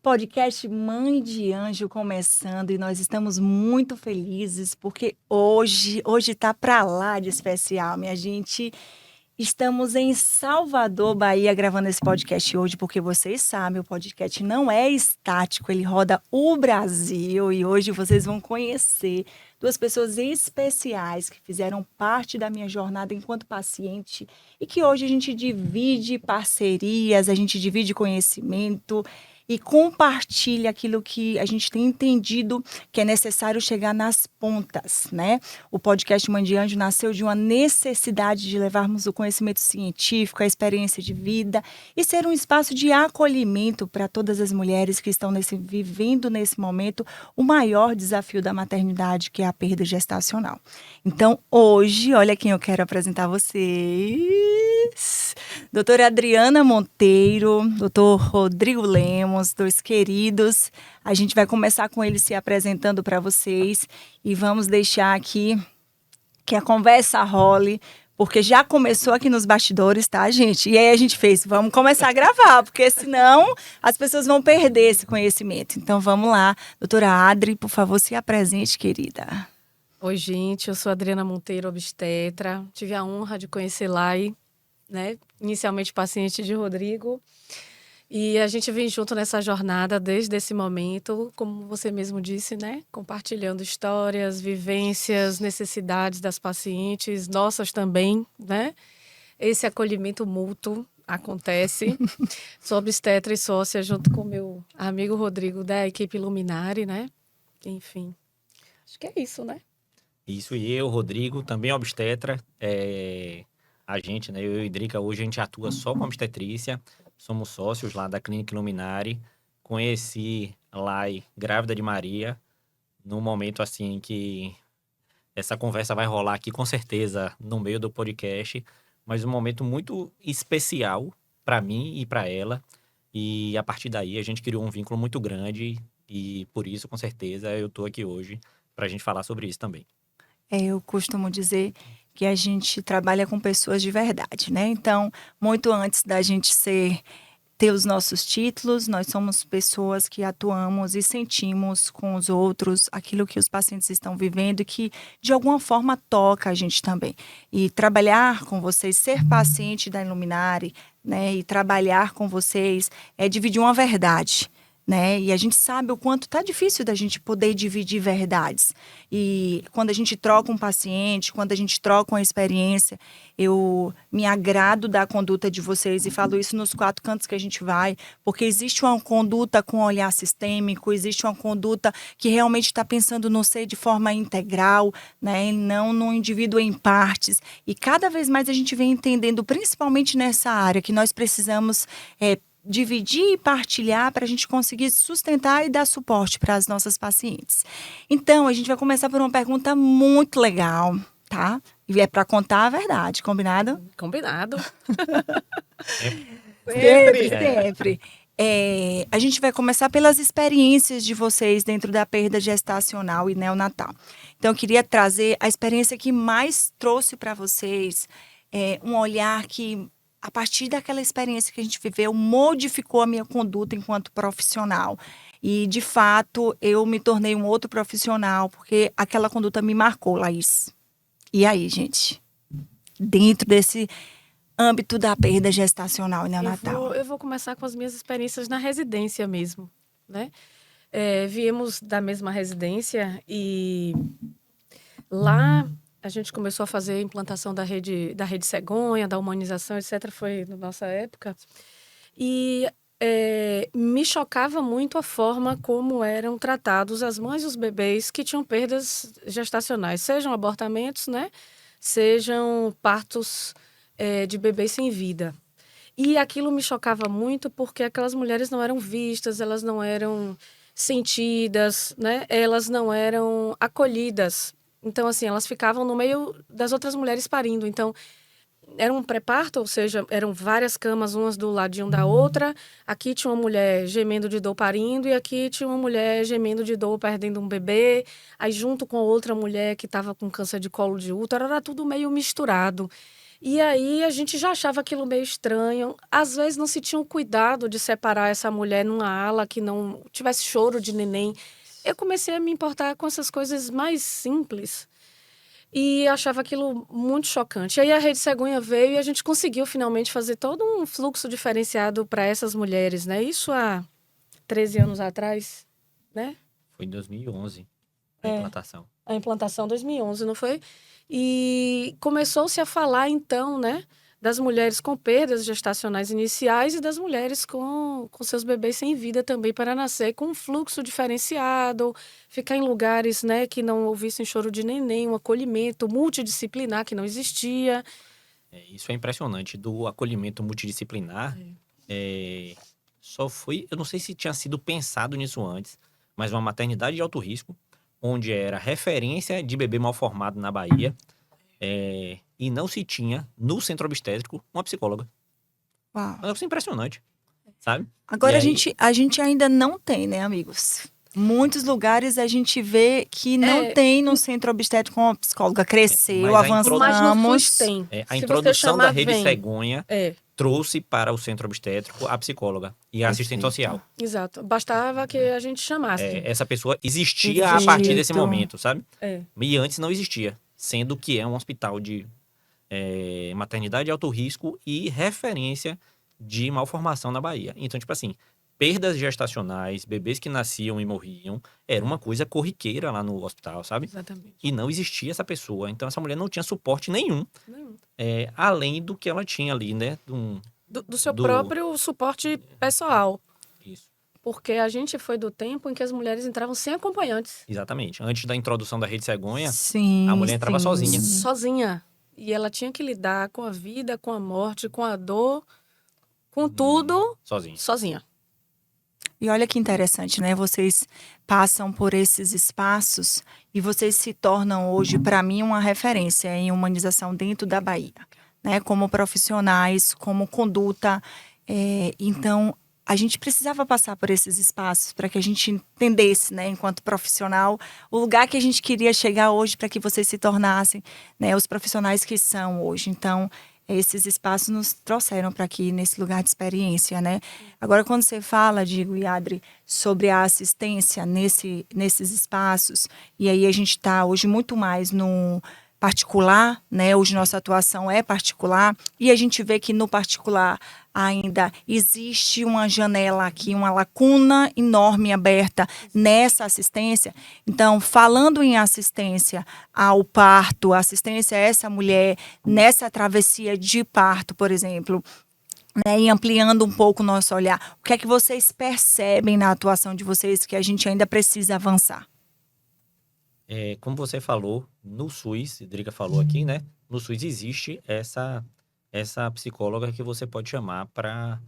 Podcast Mãe de Anjo começando e nós estamos muito felizes porque hoje tá para lá de especial, minha gente. Estamos em Salvador, Bahia, gravando esse podcast hoje porque vocês sabem, o podcast não é estático, ele roda o Brasil e hoje vocês vão conhecer duas pessoas especiais que fizeram parte da minha jornada enquanto paciente e que hoje a gente divide parcerias, a gente divide conhecimento e compartilha aquilo que a gente tem entendido que é necessário chegar nas pontas, né? O podcast Mãe de Anjo nasceu de uma necessidade de levarmos o conhecimento científico, a experiência de vida e ser um espaço de acolhimento para todas as mulheres que estão vivendo nesse momento o maior desafio da maternidade, que é a perda gestacional. Então, hoje, olha quem eu quero apresentar a vocês. Doutora Adriana Monteiro, doutor Rodrigo Lemos, dois queridos. A gente vai começar com eles se apresentando para vocês e vamos deixar aqui que a conversa role, porque já começou aqui nos bastidores, tá, gente? E aí a gente fez, vamos começar a gravar, porque senão as pessoas vão perder esse conhecimento. Então vamos lá. Doutora Adri, por favor, se apresente, querida. Oi, gente, eu sou Adriana Monteiro, obstetra. Tive a honra de conhecer Lai, né? Inicialmente paciente de Rodrigo. E a gente vem junto nessa jornada desde esse momento, como você mesmo disse, né? Compartilhando histórias, vivências, necessidades das pacientes, nossas também, né? Esse acolhimento mútuo acontece. Sou obstetra e sócia junto com meu amigo Rodrigo da equipe Luminari, né? Enfim, acho que é isso, né? Isso, e eu, Rodrigo, também obstetra. A gente, né, eu e Drica, hoje a gente atua só com obstetrícia. Somos sócios lá da Clínica Luminari. Conheci Lai, grávida de Maria, num momento assim que essa conversa vai rolar aqui com certeza no meio do podcast, mas um momento muito especial para mim e para ela. E a partir daí a gente criou um vínculo muito grande e por isso, com certeza, eu tô aqui hoje para a gente falar sobre isso também. Eu costumo dizer que a gente trabalha com pessoas de verdade, né? Então, muito antes da gente ter os nossos títulos, nós somos pessoas que atuamos e sentimos com os outros aquilo que os pacientes estão vivendo e que, de alguma forma, toca a gente também. E trabalhar com vocês, ser paciente da Iluminari, né, e trabalhar com vocês é dividir uma verdade. Né? E a gente sabe o quanto tá difícil da gente poder dividir verdades. E quando a gente troca um paciente, quando a gente troca uma experiência, eu me agrado da conduta de vocês e falo isso nos 4 cantos que a gente vai, porque existe uma conduta com olhar sistêmico, existe uma conduta que realmente está pensando no ser de forma integral, né? E não no indivíduo em partes. E cada vez mais a gente vem entendendo, principalmente nessa área, que nós precisamos dividir e partilhar para a gente conseguir sustentar e dar suporte para as nossas pacientes. Então, a gente vai começar por uma pergunta muito legal, tá? E é para contar a verdade, combinado? Combinado. Sempre, É. sempre. A gente vai começar pelas experiências de vocês dentro da perda gestacional e neonatal. Então, eu queria trazer a experiência que mais trouxe para vocês um olhar que, a partir daquela experiência que a gente viveu, modificou a minha conduta enquanto profissional. E, de fato, eu me tornei um outro profissional, porque aquela conduta me marcou, Laís. E aí, gente? Dentro desse âmbito da perda gestacional e neonatal. Eu vou começar com as minhas experiências na residência mesmo, né? Viemos da mesma residência e lá a gente começou a fazer a implantação da rede cegonha, da humanização, etc. Foi na nossa época. E me chocava muito a forma como eram tratados as mães e os bebês que tinham perdas gestacionais, sejam abortamentos, né? Sejam partos de bebês sem vida. E aquilo me chocava muito porque aquelas mulheres não eram vistas, elas não eram sentidas, né? Elas não eram acolhidas. Então, assim, elas ficavam no meio das outras mulheres parindo. Então, era um pré-parto, ou seja, eram várias camas, umas do ladinho da outra. Aqui tinha uma mulher gemendo de dor parindo e aqui tinha uma mulher gemendo de dor perdendo um bebê. Aí, junto com outra mulher que estava com câncer de colo de útero, era tudo meio misturado. E aí a gente já achava aquilo meio estranho. Às vezes não se tinha um cuidado de separar essa mulher numa ala que não tivesse choro de neném. Eu comecei a me importar com essas coisas mais simples e achava aquilo muito chocante. Aí a Rede Cegonha veio e a gente conseguiu finalmente fazer todo um fluxo diferenciado para essas mulheres, né? Isso há 13 anos atrás, né? Foi em 2011 a É. implantação. A implantação em 2011, não foi? E começou-se a falar, então, né, das mulheres com perdas gestacionais iniciais e das mulheres com seus bebês sem vida também para nascer, com um fluxo diferenciado, ficar em lugares, né, que não ouvissem choro de neném, um acolhimento multidisciplinar que não existia. Isso é impressionante, do acolhimento multidisciplinar. Só foi, eu não sei se tinha sido pensado nisso antes, mas uma maternidade de alto risco, onde era referência de bebê mal formado na Bahia, e não se tinha, no centro obstétrico, uma psicóloga. Uau. É um negócio impressionante, sabe? Agora E aí- a gente ainda não tem, né, amigos? Muitos lugares a gente vê que não tem no centro obstétrico uma psicóloga. Cresceu, mas a avançamos. Mas no SUS tem. A Se você introdução da chamar, rede vem. cegonha É, trouxe para o centro obstétrico a psicóloga e a assistente Perfeito. social. exato. Bastava que a gente chamasse. Essa pessoa existia a Perfeito. partir desse momento, sabe? É. E antes não existia, sendo que é um hospital de maternidade de alto risco e referência de malformação na Bahia. Então, tipo assim, perdas gestacionais, bebês que nasciam e morriam, era uma coisa corriqueira lá no hospital, sabe? Exatamente. E não existia essa pessoa. Então, essa mulher não tinha suporte nenhum, Não. além do que ela tinha ali, né? Do seu Do- próprio suporte pessoal. Isso, Porque a gente foi do tempo em que as mulheres entravam sem acompanhantes. exatamente. Antes da introdução da rede cegonha, Sim, a mulher entrava sim. sozinha. Sozinha. E ela tinha que lidar com a vida, com a morte, com a dor, com tudo, Sozinha. sozinha. E olha que interessante, né? Vocês passam por esses espaços e vocês se tornam hoje, para mim, uma referência em humanização dentro da Bahia, né? Como profissionais, como conduta. Então, a gente precisava passar por esses espaços para que a gente entendesse, né, enquanto profissional, o lugar que a gente queria chegar hoje para que vocês se tornassem, né, os profissionais que são hoje. Então, esses espaços nos trouxeram para aqui nesse lugar de experiência, né? Agora, quando você fala, Digo e Adri, sobre a assistência nesses espaços, e aí a gente está hoje muito mais no particular, né? Hoje nossa atuação é particular, e a gente vê que no particular ainda existe uma janela aqui, uma lacuna enorme aberta nessa assistência. Então, falando em assistência ao parto, assistência a essa mulher nessa travessia de parto, por exemplo, né, e ampliando um pouco o nosso olhar, o que é que vocês percebem na atuação de vocês que a gente ainda precisa avançar? Como você falou, no SUS, Drica falou aqui, né? No SUS existe essa psicóloga que você pode chamar para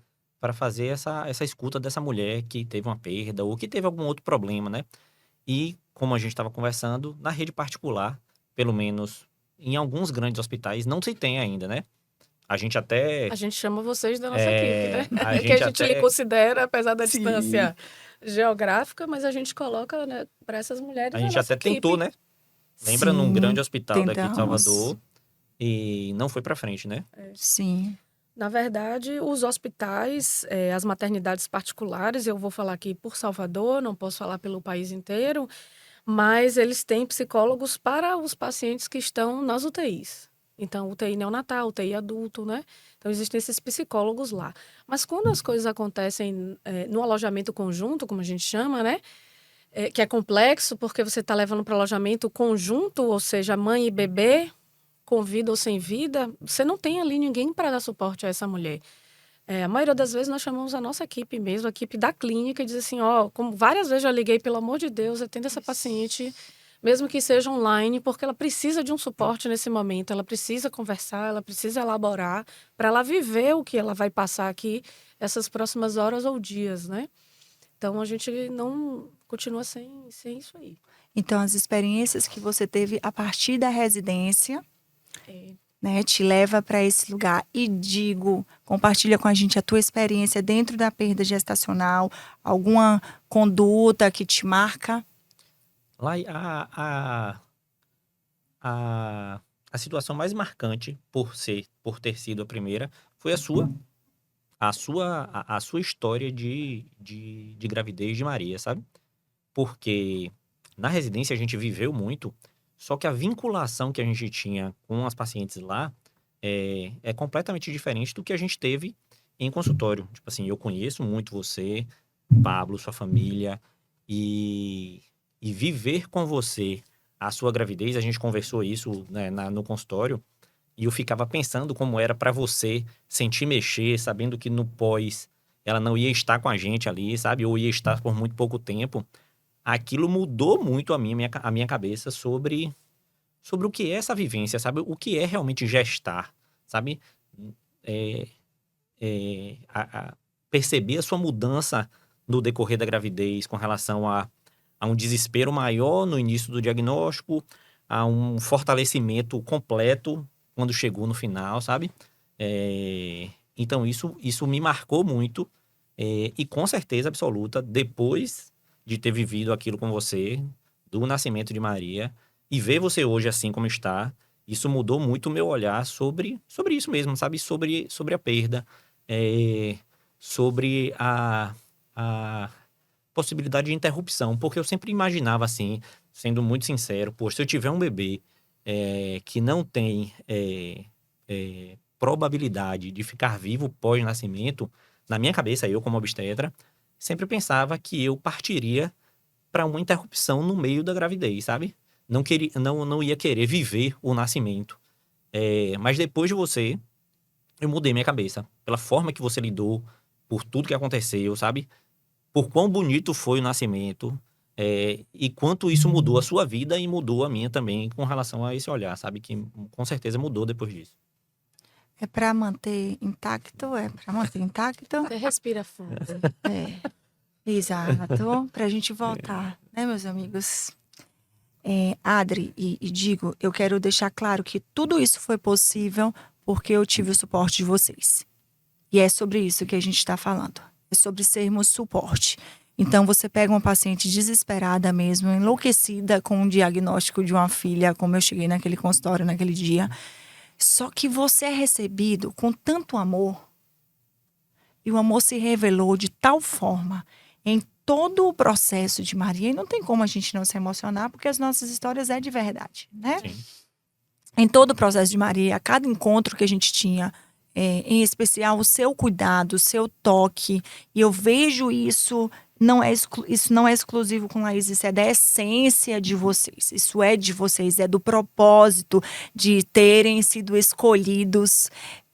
fazer essa escuta dessa mulher que teve uma perda ou que teve algum outro problema, né? E, como a gente estava conversando, na rede particular, pelo menos em alguns grandes hospitais, não se tem ainda, né? A gente até... A gente chama vocês da nossa equipe, né? a Que a gente gente até- lhe considera, apesar da Sim. distância geográfica, mas a gente coloca, né, para essas mulheres A na gente nossa até tentou, equipe. né? Lembra num Sim, grande hospital daqui de tentamos. Salvador e não foi para frente, né? Sim. Na verdade, os hospitais, as maternidades particulares, eu vou falar aqui por Salvador, não posso falar pelo país inteiro, mas eles têm psicólogos para os pacientes que estão nas UTIs. Então, UTI neonatal, UTI adulto, né? Então, existem esses psicólogos lá. Mas quando as coisas acontecem no alojamento conjunto, como a gente chama, né? Que é complexo, porque você está levando para alojamento conjunto, ou seja, mãe e bebê, com vida ou sem vida, você não tem ali ninguém para dar suporte a essa mulher. A maioria das vezes nós chamamos a nossa equipe mesmo, a equipe da clínica, e diz assim, como várias vezes já liguei, pelo amor de Deus, atenda essa paciente, mesmo que seja online, porque ela precisa de um suporte nesse momento, ela precisa conversar, ela precisa elaborar, para ela viver o que ela vai passar aqui essas próximas horas ou dias, né? Então, a gente não continua sem isso aí. Então, as experiências que você teve a partir da residência, É. né, te leva para esse lugar. E Digo, compartilha com a gente a tua experiência dentro da perda gestacional, alguma conduta que te marca? Lá a situação mais marcante, por ter sido a primeira, foi a sua história de gravidez de Maria, sabe? Porque na residência a gente viveu muito, só que a vinculação que a gente tinha com as pacientes lá é completamente diferente do que a gente teve em consultório. Tipo assim, eu conheço muito você, Pablo, sua família, e viver com você a sua gravidez, a gente conversou isso, né, no consultório, e eu ficava pensando como era pra você sentir mexer, sabendo que no pós ela não ia estar com a gente ali, sabe? Ou ia estar por muito pouco tempo. Aquilo mudou muito a minha cabeça sobre o que é essa vivência, sabe? O que é realmente gestar, sabe? É, perceber a sua mudança no decorrer da gravidez com relação a um desespero maior no início do diagnóstico, a um fortalecimento completo quando chegou no final, sabe? Então, isso me marcou muito, e com certeza absoluta, depois de ter vivido aquilo com você, do nascimento de Maria, e ver você hoje assim como está, isso mudou muito o meu olhar sobre isso mesmo, sabe? Sobre a perda, sobre a possibilidade de interrupção, porque eu sempre imaginava assim, sendo muito sincero, pô, se eu tiver um bebê que não tem probabilidade de ficar vivo pós-nascimento, na minha cabeça, eu como obstetra, sempre pensava que eu partiria para uma interrupção no meio da gravidez, sabe? Não ia querer viver o nascimento. Mas depois de você, eu mudei minha cabeça. Pela forma que você lidou, por tudo que aconteceu, sabe? Por quão bonito foi o nascimento, e quanto isso mudou a sua vida e mudou a minha também com relação a esse olhar, sabe? Que com certeza mudou depois disso. É para manter intacto, Você respira fundo. Exato, para a gente voltar, né, meus amigos? Adri e Digo, eu quero deixar claro que tudo isso foi possível porque eu tive o suporte de vocês. E é sobre isso que a gente está falando. É sobre sermos suporte. Então, você pega uma paciente desesperada mesmo, enlouquecida com o diagnóstico de uma filha, como eu cheguei naquele consultório naquele dia. Só que você é recebido com tanto amor. E o amor se revelou de tal forma em todo o processo de Maria. E não tem como a gente não se emocionar, porque as nossas histórias é de verdade, né? Sim. Em todo o processo de Maria, a cada encontro que a gente tinha, em especial o seu cuidado, o seu toque, e eu vejo isso, isso não é exclusivo com Laís, isso é da essência de vocês, isso é de vocês, é do propósito de terem sido escolhidos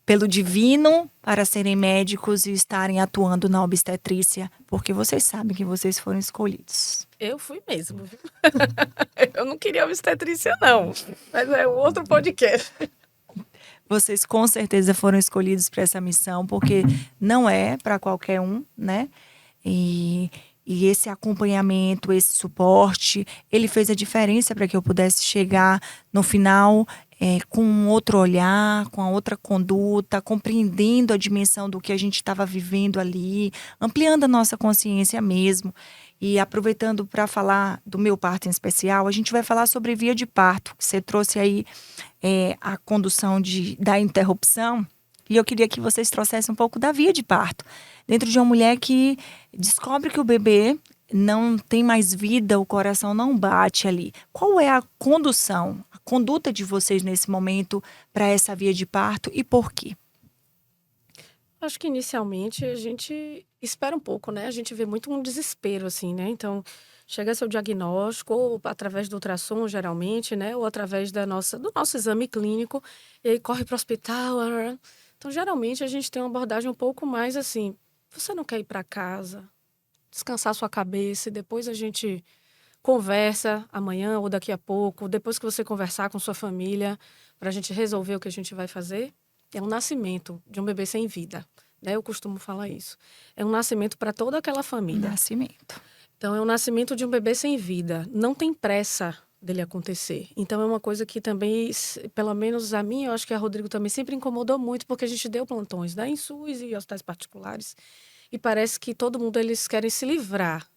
pelo divino para serem médicos e estarem atuando na obstetrícia, porque vocês sabem que vocês foram escolhidos. Eu fui mesmo, viu? Eu não queria obstetrícia, não. Mas é outro podcast. Vocês com certeza foram escolhidos para essa missão, porque não é para qualquer um, né? E esse acompanhamento, esse suporte, ele fez a diferença para que eu pudesse chegar no final com um outro olhar, com a outra conduta, compreendendo a dimensão do que a gente estava vivendo ali, ampliando a nossa consciência mesmo. E aproveitando para falar do meu parto em especial, a gente vai falar sobre via de parto. Você trouxe aí a condução da interrupção, e eu queria que vocês trouxessem um pouco da via de parto. Dentro de uma mulher que descobre que o bebê não tem mais vida, o coração não bate ali. Qual é a condução, a conduta de vocês nesse momento para essa via de parto e por quê? Acho que inicialmente a gente espera um pouco, né? A gente vê muito um desespero, assim, né? Então, chega seu diagnóstico, ou através do ultrassom, geralmente, né? Ou através do nosso exame clínico, e aí corre para o hospital. Então, geralmente, a gente tem uma abordagem um pouco mais assim, você não quer ir para casa, descansar sua cabeça, e depois a gente conversa amanhã ou daqui a pouco, depois que você conversar com sua família, para a gente resolver o que a gente vai fazer. É um nascimento de um bebê sem vida, né? Eu costumo falar isso. É um nascimento para toda aquela família. Nascimento. Então, é o nascimento de um bebê sem vida. Não tem pressa dele acontecer. Então, é uma coisa que também, pelo menos a mim, eu acho que a Rodrigo também sempre incomodou muito, porque a gente deu plantões, né, em SUS e hospitais particulares, e parece que todo mundo, eles querem se livrar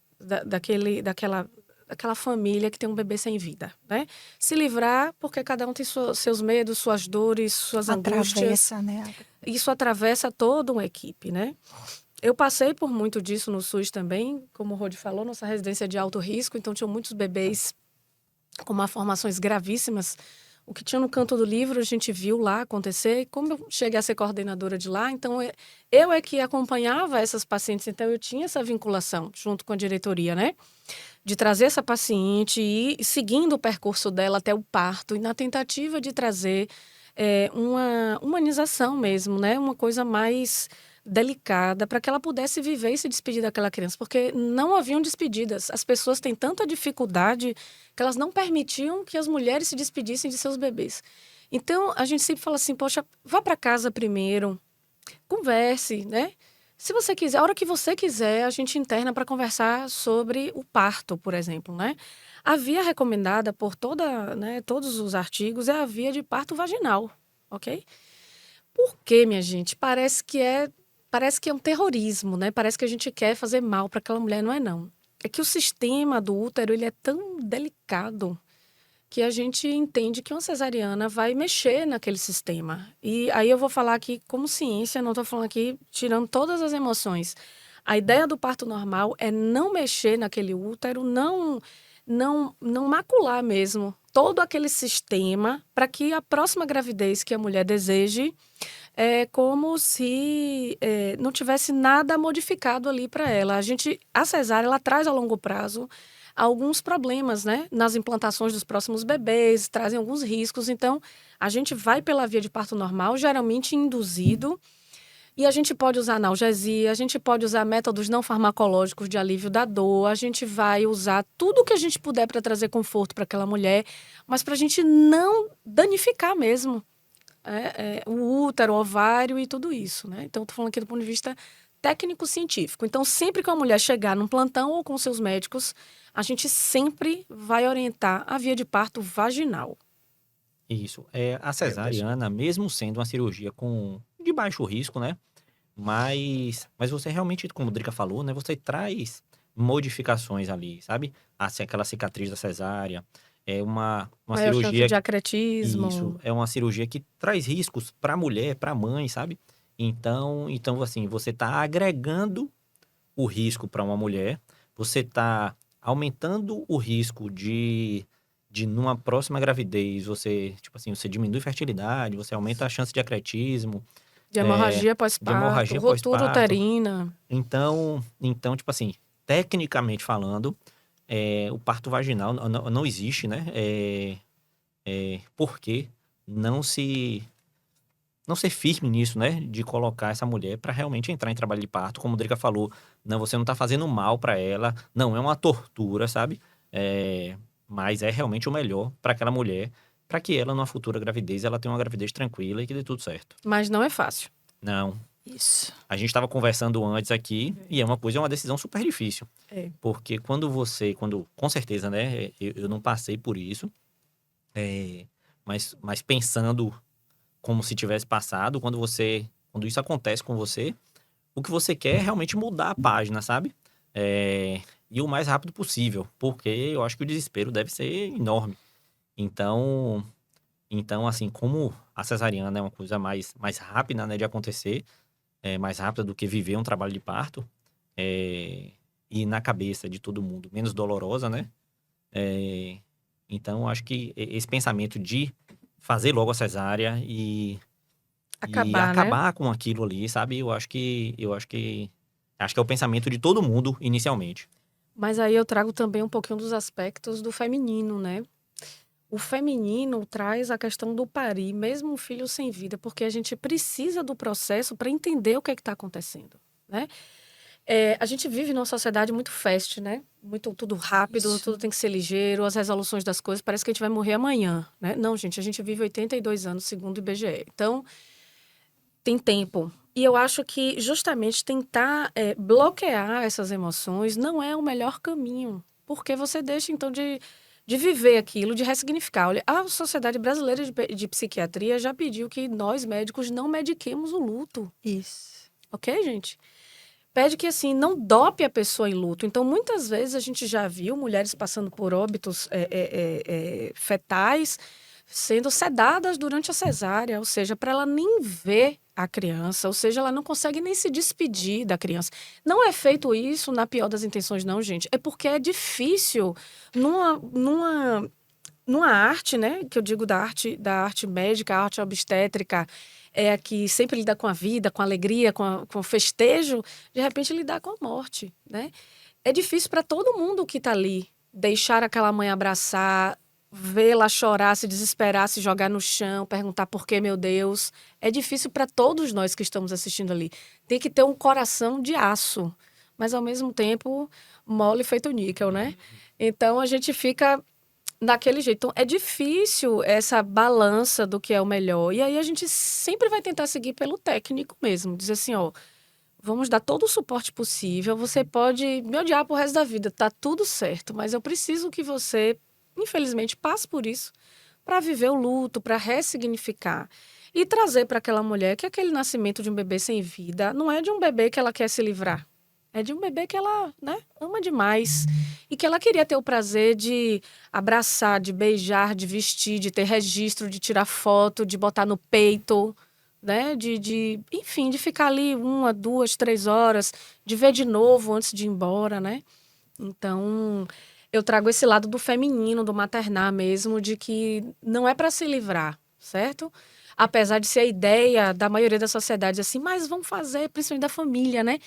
daquela aquela família que tem um bebê sem vida, né? Se livrar, porque cada um tem seus medos, suas dores, suas angústias. Atravessa, né? Isso atravessa toda uma equipe, né? Eu passei por muito disso no SUS também, como o Rodi falou, nossa residência é de alto risco, então tinham muitos bebês com malformações gravíssimas. O que tinha no canto do livro, a gente viu lá acontecer. E como eu cheguei a ser coordenadora de lá, então eu é que acompanhava essas pacientes, então eu tinha essa vinculação junto com a diretoria, né? De trazer essa paciente e ir seguindo o percurso dela até o parto, e na tentativa de trazer uma humanização mesmo, né? Uma coisa mais delicada para que ela pudesse viver e se despedir daquela criança, porque não haviam despedidas. As pessoas têm tanta dificuldade que elas não permitiam que as mulheres se despedissem de seus bebês. Então, a gente sempre fala assim, poxa, vá para casa primeiro, converse, né? Se você quiser, a hora que você quiser, a gente interna para conversar sobre o parto, por exemplo, né? A via recomendada por todos os artigos é a via de parto vaginal, ok? Por quê, minha gente? Parece que é um terrorismo, né? Parece que a gente quer fazer mal para aquela mulher, não é não. É que o sistema do útero, ele é tão delicado que a gente entende que uma cesariana vai mexer naquele sistema. E aí eu vou falar aqui como ciência, não estou falando aqui tirando todas as emoções. A ideia do parto normal é não mexer naquele útero, não macular mesmo todo aquele sistema para que a próxima gravidez que a mulher deseje é como se não tivesse nada modificado ali para ela. A cesárea, ela traz a longo prazo alguns problemas, né? Nas implantações dos próximos bebês, trazem alguns riscos. Então, a gente vai pela via de parto normal, geralmente induzido, e a gente pode usar analgesia, a gente pode usar métodos não farmacológicos de alívio da dor, a gente vai usar tudo o que a gente puder para trazer conforto para aquela mulher, mas para a gente não danificar mesmo o útero, o ovário e tudo isso, né? Então, estou falando aqui do ponto de vista técnico-científico. Então, sempre que uma mulher chegar num plantão ou com seus médicos, a gente sempre vai orientar a via de parto vaginal. Isso. A cesariana, mesmo sendo uma cirurgia de baixo risco, né? Mas você realmente, como o Drica falou, né? Você traz modificações ali, sabe? Aquela cicatriz da cesárea. É uma Maior chance cirurgia. de acretismo. Isso. É uma cirurgia que traz riscos para a mulher, para a mãe, sabe? Então, assim, você tá agregando o risco para uma mulher, você tá aumentando o risco de numa próxima gravidez, você, tipo assim, você diminui fertilidade, você aumenta a chance de acretismo, De hemorragia de pós-parto, hemorragia rotura pós-parto. uterina. Então, tipo assim, tecnicamente falando, o parto vaginal não existe, né? Por que não ser firme nisso, né? De colocar essa mulher para realmente entrar em trabalho de parto, como o Drica falou, não, você não tá fazendo mal para ela, não é uma tortura, sabe? Mas é realmente o melhor para aquela mulher, para que ela, numa futura gravidez, ela tenha uma gravidez tranquila e que dê tudo certo. Mas não é fácil. Não. Isso. A gente estava conversando antes aqui, e é uma decisão super difícil. Porque com certeza, né? Eu não passei por isso, mas pensando como se tivesse passado, quando isso acontece com você, o que você quer é realmente mudar a página, sabe? E o mais rápido possível, porque eu acho que o desespero deve ser enorme. Então assim, como a cesariana é uma coisa mais rápida, né, de acontecer, mais rápida do que viver um trabalho de parto, e na cabeça de todo mundo, menos dolorosa, né? Então, acho que esse pensamento de fazer logo a cesárea e acabar com aquilo ali, sabe? Acho que é o pensamento de todo mundo inicialmente. Mas aí eu trago também um pouquinho dos aspectos do feminino, né? O feminino traz a questão do parir, mesmo um filho sem vida, porque a gente precisa do processo para entender o que está acontecendo, né? A gente vive numa sociedade muito fast, né? Muito tudo rápido, Isso. tudo tem que ser ligeiro, as resoluções das coisas, parece que a gente vai morrer amanhã, né? Não, gente, a gente vive 82 anos, segundo o IBGE. Então, tem tempo. E eu acho que justamente tentar bloquear essas emoções não é o melhor caminho, porque você deixa, então, de viver aquilo, de ressignificar. Olha, a Sociedade Brasileira de Psiquiatria já pediu que nós, médicos, não mediquemos o luto. Isso. Ok, gente? pede que, assim, não dope a pessoa em luto. Então, muitas vezes, a gente já viu mulheres passando por óbitos fetais sendo sedadas durante a cesárea, ou seja, para ela nem ver a criança, ou seja, ela não consegue nem se despedir da criança. Não é feito isso na pior das intenções, não, gente. É porque é difícil numa arte, né? Que eu digo da arte médica, a arte obstétrica, é a que sempre lida com a vida, com a alegria, com o festejo, de repente lidar com a morte, né? É difícil para todo mundo que está ali deixar aquela mãe abraçar, vê-la chorar, se desesperar, se jogar no chão, perguntar por que, meu Deus. É difícil para todos nós que estamos assistindo ali. Tem que ter um coração de aço, mas ao mesmo tempo mole feito níquel, né? Então a gente fica daquele jeito. Então, é difícil essa balança do que é o melhor. E aí a gente sempre vai tentar seguir pelo técnico mesmo. Dizer assim, ó, vamos dar todo o suporte possível. Você pode me odiar pro resto da vida, tá tudo certo. Mas eu preciso que você, infelizmente, passe por isso para viver o luto, para ressignificar. E trazer para aquela mulher que aquele nascimento de um bebê sem vida não é de um bebê que ela quer se livrar. É de um bebê que ela, né, ama demais. E que ela queria ter o prazer de abraçar, de beijar, de vestir, de ter registro, de tirar foto, de botar no peito, né? Enfim, de ficar ali 1, 2, 3 horas, de ver de novo antes de ir embora, né? Então, eu trago esse lado do feminino, do maternar mesmo, de que não é para se livrar, certo? Apesar de ser a ideia da maioria da sociedade assim, mas vamos fazer, principalmente da família, né?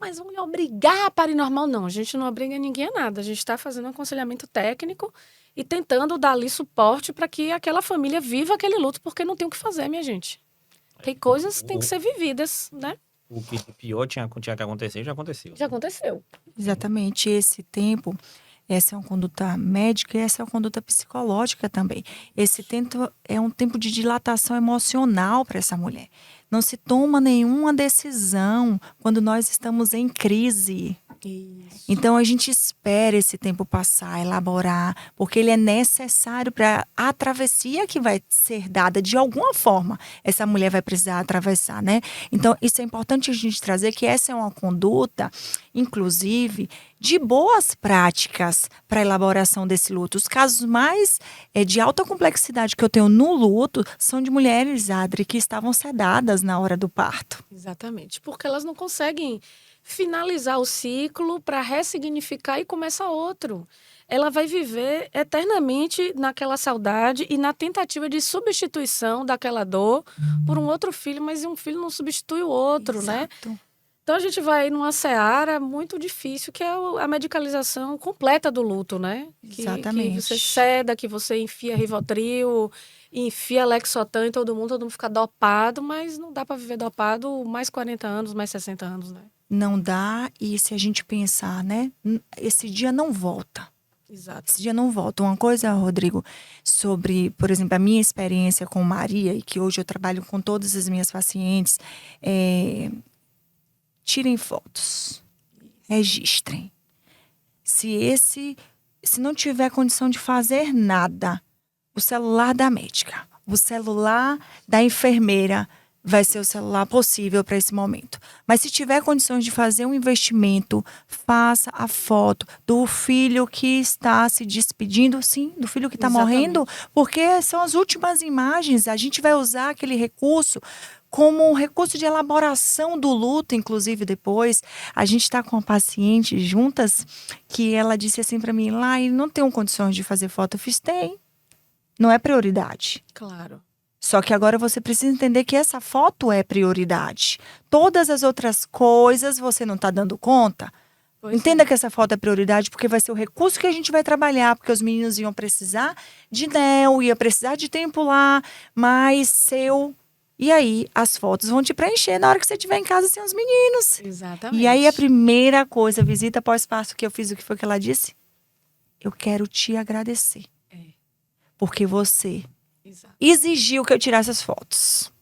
Mas vamos obrigar a parir normal? Não, a gente não obriga ninguém a nada. A gente está fazendo um aconselhamento técnico e tentando dar ali suporte para que aquela família viva aquele luto, porque não tem o que fazer, minha gente. Tem coisas que têm que ser vividas, né? O que de pior tinha que acontecer, já aconteceu. Já aconteceu. Exatamente, esse tempo, essa é uma conduta médica e essa é uma conduta psicológica também. Esse tempo é um tempo de dilatação emocional para essa mulher. Não se toma nenhuma decisão quando nós estamos em crise. Isso. Então a gente espera esse tempo passar, elaborar, porque ele é necessário para a travessia que vai ser dada de alguma forma. Essa mulher vai precisar atravessar, né? Então isso é importante a gente trazer que essa é uma conduta, inclusive, de boas práticas para a elaboração desse luto. Os casos mais de alta complexidade que eu tenho no luto são de mulheres, Adri, que estavam sedadas na hora do parto. Exatamente, porque elas não conseguem finalizar o ciclo para ressignificar e começar outro. Ela vai viver eternamente naquela saudade e na tentativa de substituição daquela dor por um outro filho, mas um filho não substitui o outro, né? Exato. Então a gente vai numa seara muito difícil, que é a medicalização completa do luto, né? Exatamente. Que você ceda, que você enfia Rivotril, enfia Lexotan em todo mundo fica dopado, mas não dá para viver dopado mais 40 anos, mais 60 anos, né? Não dá, e se a gente pensar, né? Esse dia não volta. Exato. Esse dia não volta. Uma coisa, Rodrigo, sobre, por exemplo, a minha experiência com Maria, e que hoje eu trabalho com todas as minhas pacientes, tirem fotos, registrem. Se não tiver condição de fazer nada, o celular da médica, o celular da enfermeira vai ser o celular possível para esse momento. Mas se tiver condições de fazer um investimento, faça a foto do filho que está se despedindo, sim, do filho que está morrendo, porque são as últimas imagens. A gente vai usar aquele recurso como um recurso de elaboração do luto, inclusive depois. A gente está com uma paciente juntas que ela disse assim para mim, lá, e não tenho condições de fazer foto. Eu fiz, tem. Não é prioridade. Claro. Só que agora você precisa entender que essa foto é prioridade. Todas as outras coisas você não está dando conta. Entenda que essa foto é prioridade porque vai ser o recurso que a gente vai trabalhar, porque os meninos iam precisar de NEL, ia precisar de tempo lá, mas seu... E aí, as fotos vão te preencher na hora que você estiver em casa sem os meninos. Exatamente. E aí, a primeira coisa, visita pós-parto que eu fiz, o que foi que ela disse? Eu quero te agradecer. Porque você exigiu que eu tirasse as fotos.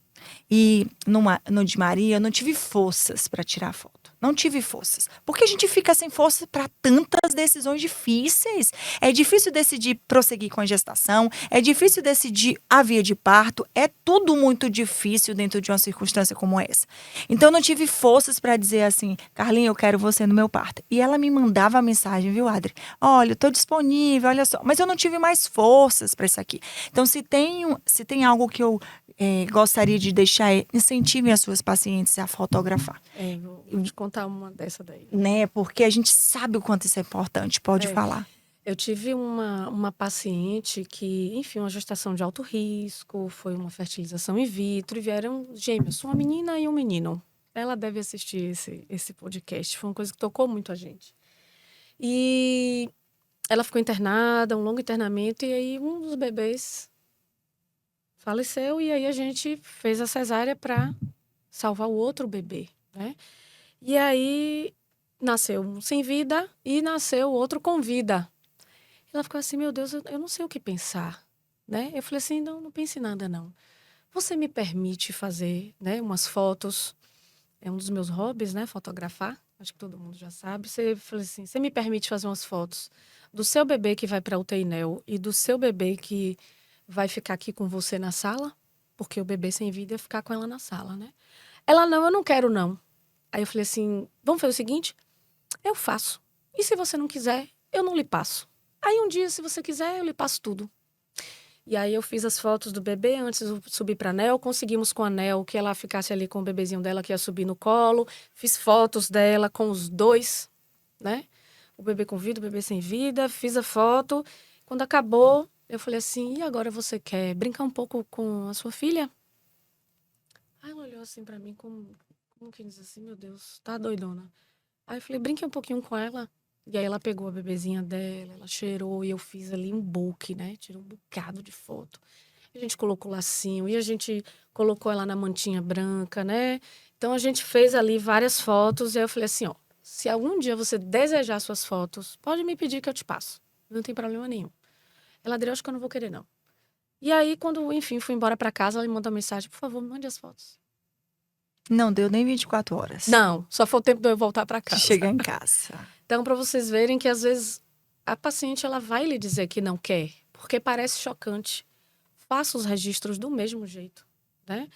E no de Maria, eu não tive forças para tirar a foto. Não tive forças. Porque a gente fica sem força para tantas decisões difíceis. É difícil decidir prosseguir com a gestação, é difícil decidir a via de parto, é tudo muito difícil dentro de uma circunstância como essa. Então, eu não tive forças para dizer assim, Carlinha, eu quero você no meu parto. E ela me mandava a mensagem, viu, Adri? Olha, eu estou disponível, olha só. Mas eu não tive mais forças para isso aqui. Então, se tem algo que eu gostaria de deixar, incentivem as suas pacientes a fotografar. Vou te contar uma dessa daí. Né? Porque a gente sabe o quanto isso é importante. Pode falar. Eu tive uma paciente que, enfim, uma gestação de alto risco, foi uma fertilização in vitro e vieram gêmeos, uma menina e um menino. Ela deve assistir esse podcast, foi uma coisa que tocou muito a gente. E ela ficou internada, um longo internamento, e aí um dos bebês faleceu, e aí a gente fez a cesárea para salvar o outro bebê, né? E aí nasceu um sem vida e nasceu outro com vida. Ela ficou assim, meu Deus, eu não sei o que pensar, né? Eu falei assim, não pense em nada, não. Você me permite fazer, né, umas fotos? É um dos meus hobbies, né, fotografar. Acho que todo mundo já sabe. Você me permite fazer umas fotos do seu bebê que vai para a UTI Neo e do seu bebê que vai ficar aqui com você na sala? Porque o bebê sem vida ia ficar com ela na sala, né? Ela, não, eu não quero, não. Aí eu falei assim, vamos fazer o seguinte? Eu faço. E se você não quiser, eu não lhe passo. Aí um dia, se você quiser, eu lhe passo tudo. E aí eu fiz as fotos do bebê antes de subir para a Nel. Conseguimos com a Nel que ela ficasse ali com o bebezinho dela que ia subir no colo. Fiz fotos dela com os dois, né? O bebê com vida, o bebê sem vida. Fiz a foto. Quando acabou, eu falei assim, e agora você quer brincar um pouco com a sua filha? Aí ela olhou assim para mim como quem diz assim, meu Deus, tá doidona. Aí eu falei, brinque um pouquinho com ela. E aí ela pegou a bebezinha dela, ela cheirou e eu fiz ali um book, né? Tirei um bocado de foto. A gente colocou lacinho e a gente colocou ela na mantinha branca, né? Então a gente fez ali várias fotos e aí eu falei assim, ó, se algum dia você desejar suas fotos, pode me pedir que eu te passo. Não tem problema nenhum. Ela, Adri, acho que eu não vou querer, não. E aí, quando, enfim, fui embora pra casa, ela me mandou uma mensagem, por favor, me mande as fotos. Não deu nem 24 horas. Não, só foi o tempo de eu voltar pra casa. De chegar em casa. Então, para vocês verem que, às vezes, a paciente ela vai lhe dizer que não quer, porque parece chocante. Faça os registros do mesmo jeito, né?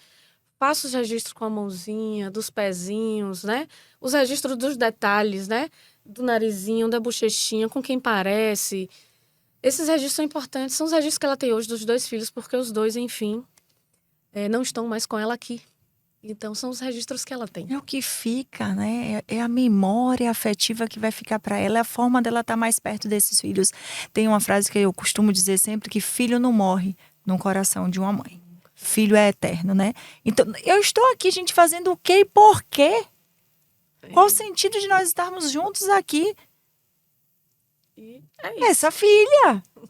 Faça os registros com a mãozinha, dos pezinhos, né? Os registros dos detalhes, né? Do narizinho, da bochechinha, com quem parece. Esses registros são importantes. São os registros que ela tem hoje dos 2 filhos, porque os 2, enfim, não estão mais com ela aqui. Então, são os registros que ela tem. É o que fica, né? É a memória afetiva que vai ficar para ela, é a forma dela estar mais perto desses filhos. Tem uma frase que eu costumo dizer sempre, que filho não morre no coração de uma mãe. Filho é eterno, né? Então, eu estou aqui, gente, fazendo o quê e por quê? Qual o sentido de nós estarmos juntos aqui? E é isso.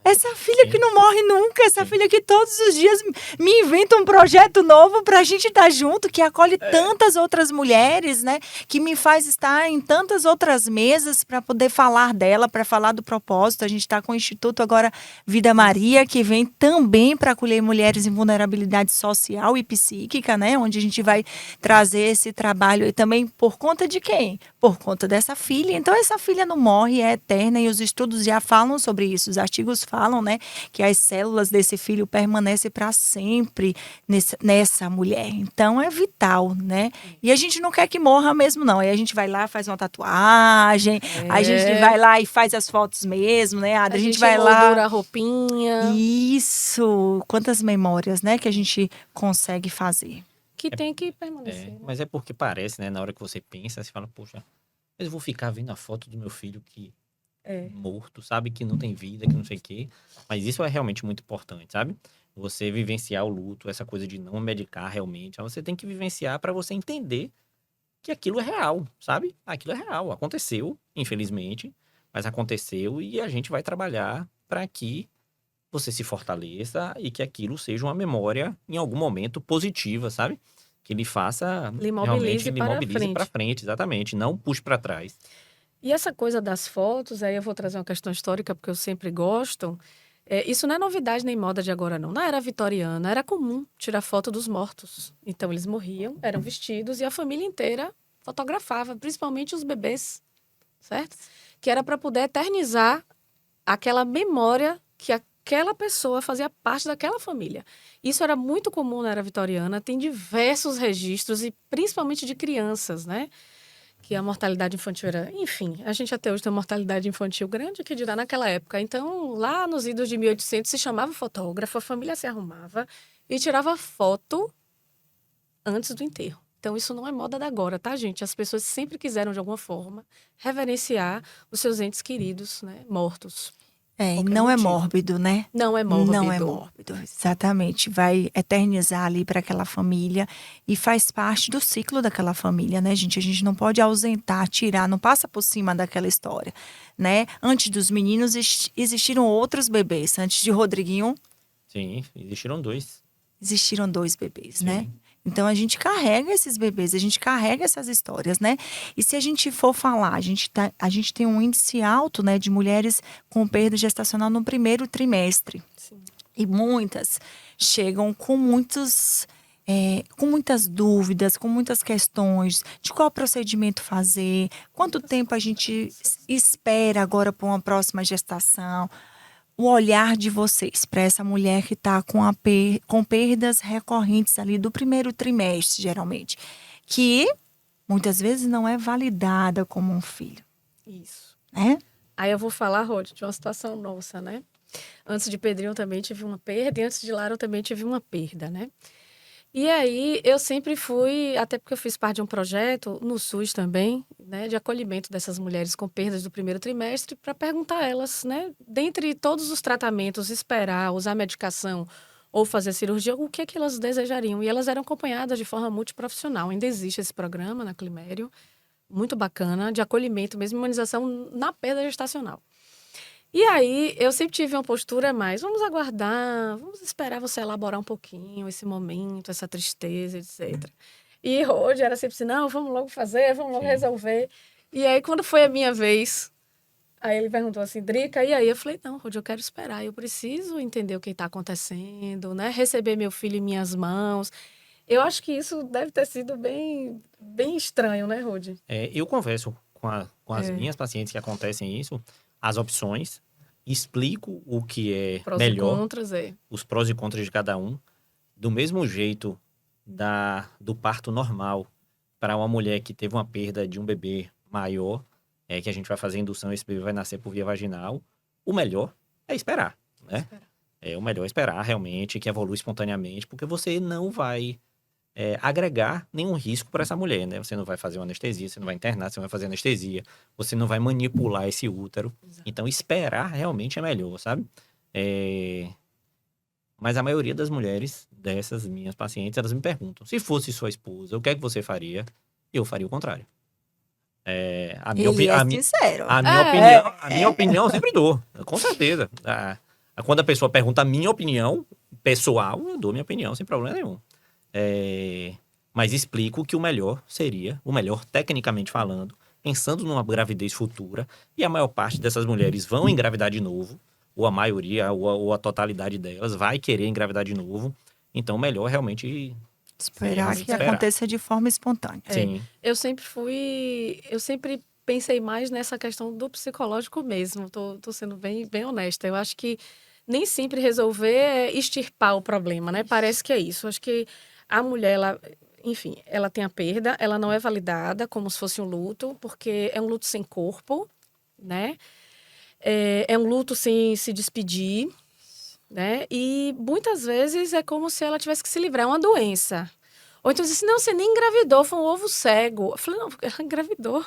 Essa filha que não morre nunca, essa filha que todos os dias me inventa um projeto novo pra gente estar junto, que acolhe tantas outras mulheres, né? Que me faz estar em tantas outras mesas para poder falar dela, para falar do propósito. A gente está com o Instituto agora Vida Maria, que vem também para acolher mulheres em vulnerabilidade social e psíquica, né? Onde a gente vai trazer esse trabalho e também por conta de quem? Por conta dessa filha. Então essa filha não morre, é eterna e os estudos já falam sobre isso. Os artigos falam, né, que as células desse filho permanecem para sempre nessa mulher. Então é vital, né? E a gente não quer que morra mesmo, não. Aí a gente vai lá, faz uma tatuagem, a gente vai lá e faz as fotos mesmo, né? A gente vai lá, moldura a roupinha. Isso, quantas memórias, né, que a gente consegue fazer. Que tem que permanecer. Né? Mas é porque parece, né? Na hora que você pensa, você fala, poxa, mas eu vou ficar vendo a foto do meu filho que morto, sabe? Que não tem vida, que não sei o quê. Mas isso é realmente muito importante, sabe? Você vivenciar o luto, essa coisa de não medicar realmente. Você tem que vivenciar para você entender que aquilo é real, sabe? Aquilo é real. Aconteceu, infelizmente, mas aconteceu e a gente vai trabalhar para que você se fortaleça e que aquilo seja uma memória, em algum momento, positiva, sabe? Que ele faça, realmente, ele mobilize para frente, exatamente. Não puxe para trás. E essa coisa das fotos, aí eu vou trazer uma questão histórica, porque eu sempre gosto. Isso não é novidade nem moda de agora, não. Na era vitoriana, era comum tirar foto dos mortos. Então, eles morriam, eram vestidos, e a família inteira fotografava, principalmente os bebês, certo? Que era para poder eternizar aquela memória que aquela pessoa fazia parte daquela família. Isso era muito comum na era vitoriana, tem diversos registros, e principalmente de crianças, né? Que a mortalidade infantil era... Enfim, a gente até hoje tem uma mortalidade infantil grande, que dirá naquela época. Então, lá nos idos de 1800, se chamava fotógrafo, a família se arrumava e tirava foto antes do enterro. Então, isso não é moda da agora, tá, gente? As pessoas sempre quiseram, de alguma forma, reverenciar os seus entes queridos, né, mortos. E Qualquer não é motivo. mórbido, né? Não é mórbido. Não é mórbido, exatamente. Vai eternizar ali para aquela família e faz parte do ciclo daquela família, né, gente? A gente não pode ausentar, tirar, não passa por cima daquela história, né? Antes dos meninos existiram outros bebês. Antes de Rodriguinho, Sim, existiram 2. existiram 2 bebês, Sim. né? Então a gente carrega esses bebês, a gente carrega essas histórias, né? E se a gente for falar, a gente tem um índice alto, né, de mulheres com perda gestacional no primeiro trimestre. Sim. E muitas chegam com com muitas dúvidas, com muitas questões de qual procedimento fazer, quanto tempo a gente espera agora para uma próxima gestação. O olhar de vocês para essa mulher que está com perdas recorrentes ali do primeiro trimestre, geralmente, que muitas vezes não é validada como um filho, Isso. né? Aí eu vou falar, Rod, de uma situação nossa, né? Antes de Pedrinho eu também tive uma perda, e antes de Lara eu também tive uma perda, né? E aí eu sempre fui, até porque eu fiz parte de um projeto no SUS também, né, de acolhimento dessas mulheres com perdas do primeiro trimestre, para perguntar a elas, né, dentre todos os tratamentos, esperar, usar medicação ou fazer cirurgia, o que é que elas desejariam. E elas eram acompanhadas de forma multiprofissional. Ainda existe esse programa na Climério, muito bacana, de acolhimento mesmo, imunização na perda gestacional. E aí, eu sempre tive uma postura mais, vamos aguardar, vamos esperar você elaborar um pouquinho esse momento, essa tristeza, etc. E Rod era sempre assim, não, vamos logo fazer, vamos logo Sim. resolver. E aí, quando foi a minha vez, aí ele perguntou assim, Drica, e aí? Eu falei, não, Rod, eu quero esperar, eu preciso entender o que está acontecendo, né? Receber meu filho em minhas mãos. Eu acho que isso deve ter sido bem, bem estranho, né, Rod? Eu converso com as É. minhas pacientes que acontecem isso, as opções, explico o que é Prós e melhor, contras, os prós e contras de cada um, do mesmo jeito do parto normal para uma mulher que teve uma perda de um bebê maior, que a gente vai fazer indução, esse bebê vai nascer por via vaginal, o melhor é esperar, né? O melhor é esperar realmente que evolua espontaneamente, porque você não vai agregar nenhum risco para essa mulher, né? Você não vai fazer uma anestesia, você não vai internar, você não vai fazer anestesia, você não vai manipular esse útero. Exato. Então, esperar realmente é melhor, sabe? Mas a maioria das mulheres dessas minhas pacientes, elas me perguntam, se fosse sua esposa, o que é que você faria? Eu faria o contrário. Ele é sincero. A minha opinião eu sempre dou, com certeza. Quando a pessoa pergunta a minha opinião pessoal, eu dou minha opinião sem problema nenhum. Mas explico que o melhor seria, o melhor tecnicamente falando, pensando numa gravidez futura, e a maior parte dessas mulheres vão engravidar de novo, ou a maioria, ou a totalidade delas vai querer engravidar de novo. Então, o melhor realmente Esperar que aconteça de forma espontânea. Sim. Eu sempre pensei mais nessa questão do psicológico mesmo. Tô sendo bem, bem honesta. Eu acho que nem sempre resolver é extirpar o problema, né? Parece que é isso. Eu acho que a mulher, enfim, ela tem a perda, ela não é validada como se fosse um luto, porque é um luto sem corpo, né? É um luto sem se despedir, né? E muitas vezes é como se ela tivesse que se livrar, é uma doença. Ou então diz assim, não, você nem engravidou, foi um ovo cego. Eu falei, não, ela engravidou.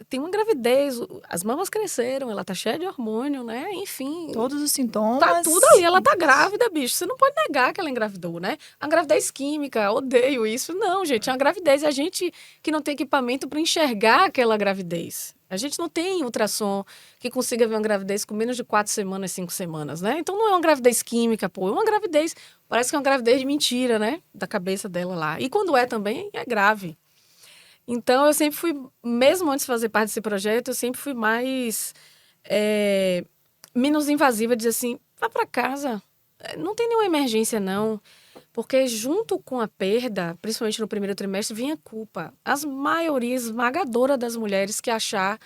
Tem uma gravidez, as mamas cresceram, ela tá cheia de hormônio, né? Enfim. Todos os sintomas. Tá tudo ali, ela tá grávida, bicho. Você não pode negar que ela engravidou, né? A gravidez química, odeio isso. Não, gente, é uma gravidez. É a gente que não tem equipamento para enxergar aquela gravidez. A gente não tem ultrassom que consiga ver uma gravidez com menos de 4 semanas, 5 semanas, né? Então não é uma gravidez química, pô. É uma gravidez, parece que é uma gravidez de mentira, né? Da cabeça dela lá. E quando é também, é grave. Então eu sempre fui, mesmo antes de fazer parte desse projeto, eu sempre fui mais... menos invasiva, dizer assim, vá para casa, não tem nenhuma emergência não, Porque junto com a perda, principalmente no primeiro trimestre, vinha culpa. As maioria esmagadora das mulheres que achar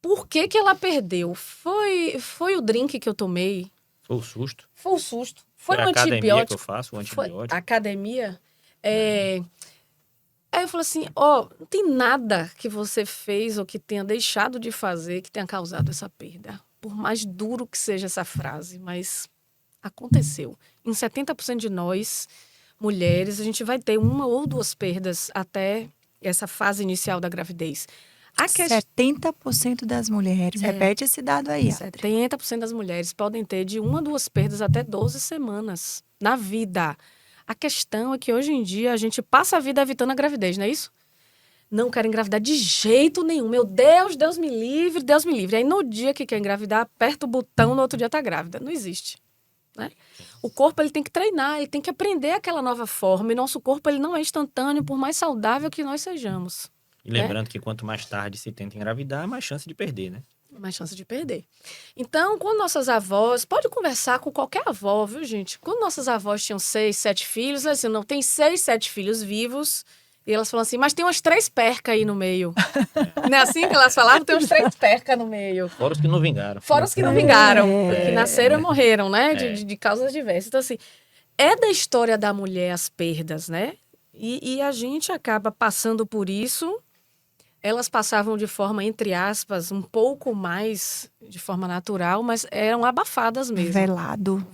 por que ela perdeu. Foi o drink que eu tomei? Foi o susto. Foi o susto. Foi a um academia que eu antibiótico. faço, o Foi antibiótico. academia. Aí eu falo assim, não tem nada que você fez ou que tenha deixado de fazer que tenha causado essa perda. Por mais duro que seja essa frase, mas aconteceu. Em 70% de nós, mulheres, a gente vai ter uma ou duas perdas até essa fase inicial da gravidez. 70% das mulheres. Repete esse dado aí. 70% das mulheres podem ter de uma a duas perdas até 12 semanas na vida. A questão é que hoje em dia a gente passa a vida evitando a gravidez, não é isso? Não quero engravidar de jeito nenhum. Meu Deus, Deus me livre, Deus me livre. Aí no dia que quer engravidar, aperta o botão, no outro dia tá grávida. Não existe. Né? O corpo ele tem que treinar, ele tem que aprender aquela nova forma. E nosso corpo ele não é instantâneo, por mais saudável que nós sejamos. E lembrando que quanto mais tarde se tenta engravidar, mais chance de perder, né? Mais chance de perder. Então, quando nossas avós... Pode conversar com qualquer avó, viu, gente? Quando nossas avós tinham 6, 7 filhos, elas diziam, não, tem 6, 7 filhos vivos. E elas falam assim, mas tem umas 3 percas aí no meio. Não é assim que elas falavam? Tem umas 3 percas no meio. Fora os que não vingaram. Fora os que não vingaram. Que nasceram e morreram, né? De causas diversas. Então, assim, é da história da mulher as perdas, né? E a gente acaba passando por isso. Elas passavam de forma, entre aspas, um pouco mais de forma natural, mas eram abafadas mesmo.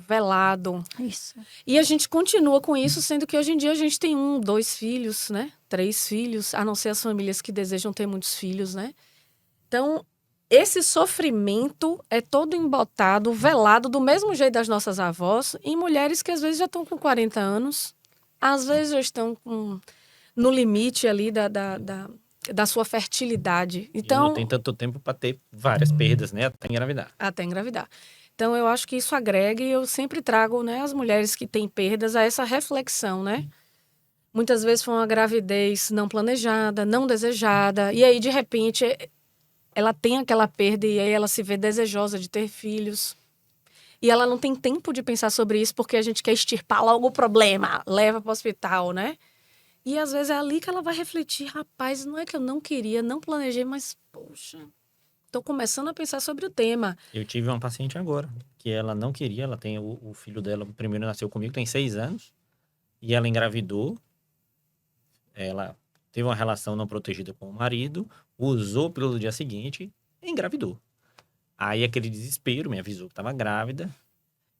Velado. Isso. E a gente continua com isso, sendo que hoje em dia a gente tem 1, 2 filhos, né? 3 filhos, a não ser as famílias que desejam ter muitos filhos, né? Então, esse sofrimento é todo embotado, velado, do mesmo jeito das nossas avós, em mulheres que às vezes já estão com 40 anos, às vezes já estão no limite ali da sua fertilidade. Então, E não tem tanto tempo para ter várias perdas, né? Até engravidar. Então, eu acho que isso agrega e eu sempre trago, né, as mulheres que têm perdas a essa reflexão, né? Muitas vezes foi uma gravidez não planejada, não desejada, e aí, de repente, ela tem aquela perda e aí ela se vê desejosa de ter filhos. E ela não tem tempo de pensar sobre isso porque a gente quer extirpar logo o problema, leva para o hospital, né? E às vezes é ali que ela vai refletir, rapaz, não é que eu não queria, não planejei, mas, poxa, estou começando a pensar sobre o tema. Eu tive uma paciente agora, que ela não queria, ela tem o filho dela, o primeiro nasceu comigo, tem 6 anos, e ela engravidou, ela teve uma relação não protegida com o marido, usou pelo dia seguinte e engravidou. Aí aquele desespero me avisou que estava grávida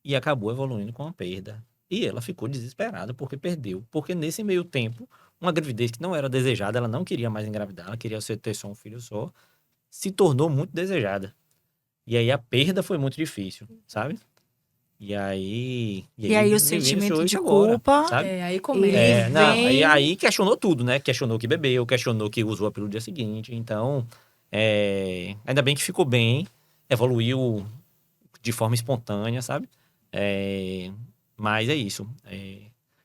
e acabou evoluindo com a perda. E ela ficou desesperada porque perdeu. Porque nesse meio tempo, uma gravidez que não era desejada, ela não queria mais engravidar, ela queria ter só um filho só, se tornou muito desejada. E aí a perda foi muito difícil, sabe? E aí o sentimento de culpa, sabe? Aí começa. Aí questionou tudo, né? Questionou que bebeu, questionou que usou a pílula no dia seguinte. Então, ainda bem que ficou bem, evoluiu de forma espontânea, sabe? Mas é isso,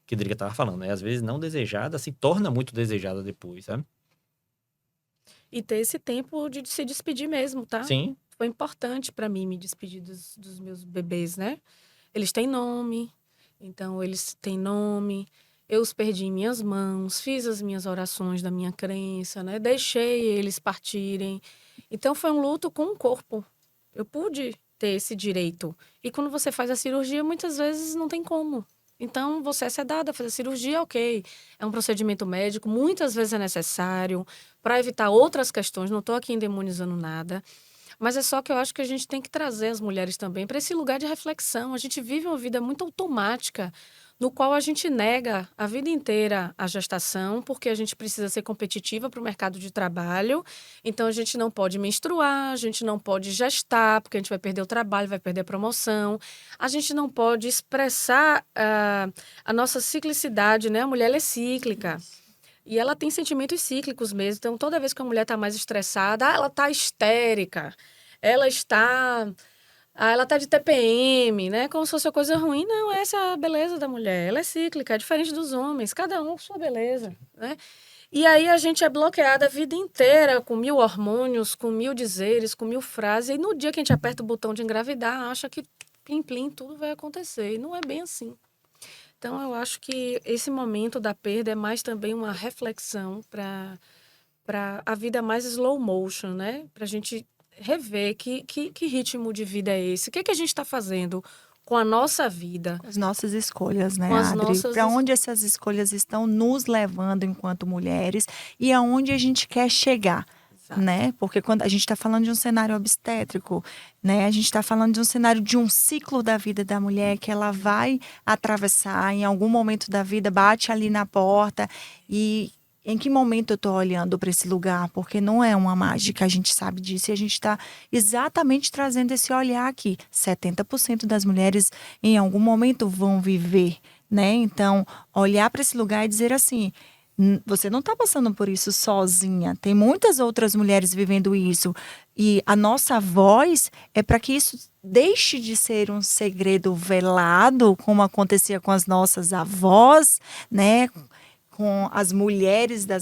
que a Drica estava falando, né? Às vezes não desejada se torna muito desejada depois, sabe? E ter esse tempo de se despedir mesmo, tá? Sim. Foi importante para mim me despedir dos meus bebês, né? Eles têm nome, então eles têm nome. Eu os perdi em minhas mãos, fiz as minhas orações da minha crença, né? Deixei eles partirem. Então foi um luto com o corpo. Eu pude ter esse direito. E quando você faz a cirurgia, muitas vezes não tem como. Então, você é sedada, fazer cirurgia, ok. É um procedimento médico, muitas vezes é necessário para evitar outras questões. Não estou aqui endemonizando nada. Mas é só que eu acho que a gente tem que trazer as mulheres também para esse lugar de reflexão. A gente vive uma vida muito automática, no qual a gente nega a vida inteira a gestação, porque a gente precisa ser competitiva para o mercado de trabalho. Então, a gente não pode menstruar, a gente não pode gestar, porque a gente vai perder o trabalho, vai perder a promoção. A gente não pode expressar a nossa ciclicidade, né? A mulher ela é cíclica. E ela tem sentimentos cíclicos mesmo. Então, toda vez que a mulher está mais estressada, ela está histérica, ela está de TPM, né? Como se fosse uma coisa ruim. Não, essa é a beleza da mulher. Ela é cíclica, é diferente dos homens. Cada um com sua beleza, né? E aí a gente é bloqueada a vida inteira com 1000 hormônios, com 1000 dizeres, com 1000 frases. E no dia que a gente aperta o botão de engravidar, acha que plim-plim, tudo vai acontecer. E não é bem assim. Então, eu acho que esse momento da perda é mais também uma reflexão para a vida mais slow motion, né? Para a gente rever que ritmo de vida é esse, o que a gente está fazendo com a nossa vida, As nossas escolhas, né, com as Adri? nossas Para onde escolhas. essas escolhas estão nos levando enquanto mulheres e aonde a gente quer chegar, Exato. né? Porque quando a gente está falando de um cenário obstétrico, né, a gente está falando de um cenário de um ciclo da vida da mulher que ela vai atravessar em algum momento da vida, bate ali na porta e em que momento eu estou olhando para esse lugar? Porque não é uma mágica, a gente sabe disso e a gente está exatamente trazendo esse olhar aqui. 70% das mulheres em algum momento vão viver, né? Então, olhar para esse lugar e dizer assim: Você não está passando por isso sozinha. Tem muitas outras mulheres vivendo isso. E a nossa voz é para que isso deixe de ser um segredo velado, como acontecia com as nossas avós, né? Com as mulheres da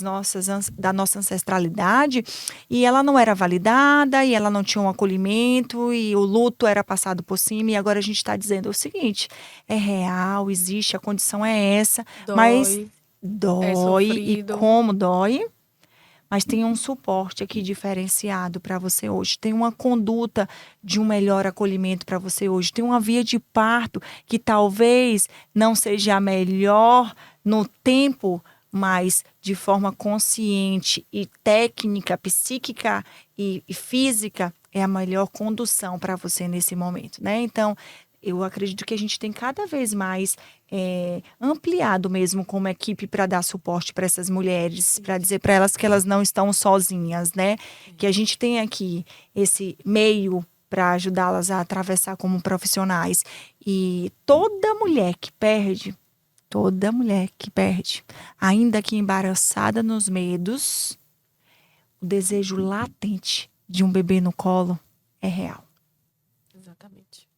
nossa ancestralidade, e ela não era validada, e ela não tinha um acolhimento, e o luto era passado por cima, e agora a gente está dizendo o seguinte: é real, existe, a condição é essa, mas Dói, é dói, e sofrido. como dói, mas tem um suporte aqui diferenciado para você hoje, tem uma conduta de um melhor acolhimento para você hoje, tem uma via de parto que talvez não seja a melhor no tempo, mas de forma consciente e técnica, psíquica e física, é a melhor condução para você nesse momento, né? Então, eu acredito que a gente tem cada vez mais ampliado mesmo como equipe para dar suporte para essas mulheres, para dizer para elas que elas não estão sozinhas, né? Que a gente tem aqui esse meio para ajudá-las a atravessar como profissionais. E toda mulher que perde, ainda que embaraçada nos medos, o desejo latente de um bebê no colo é real. Exatamente.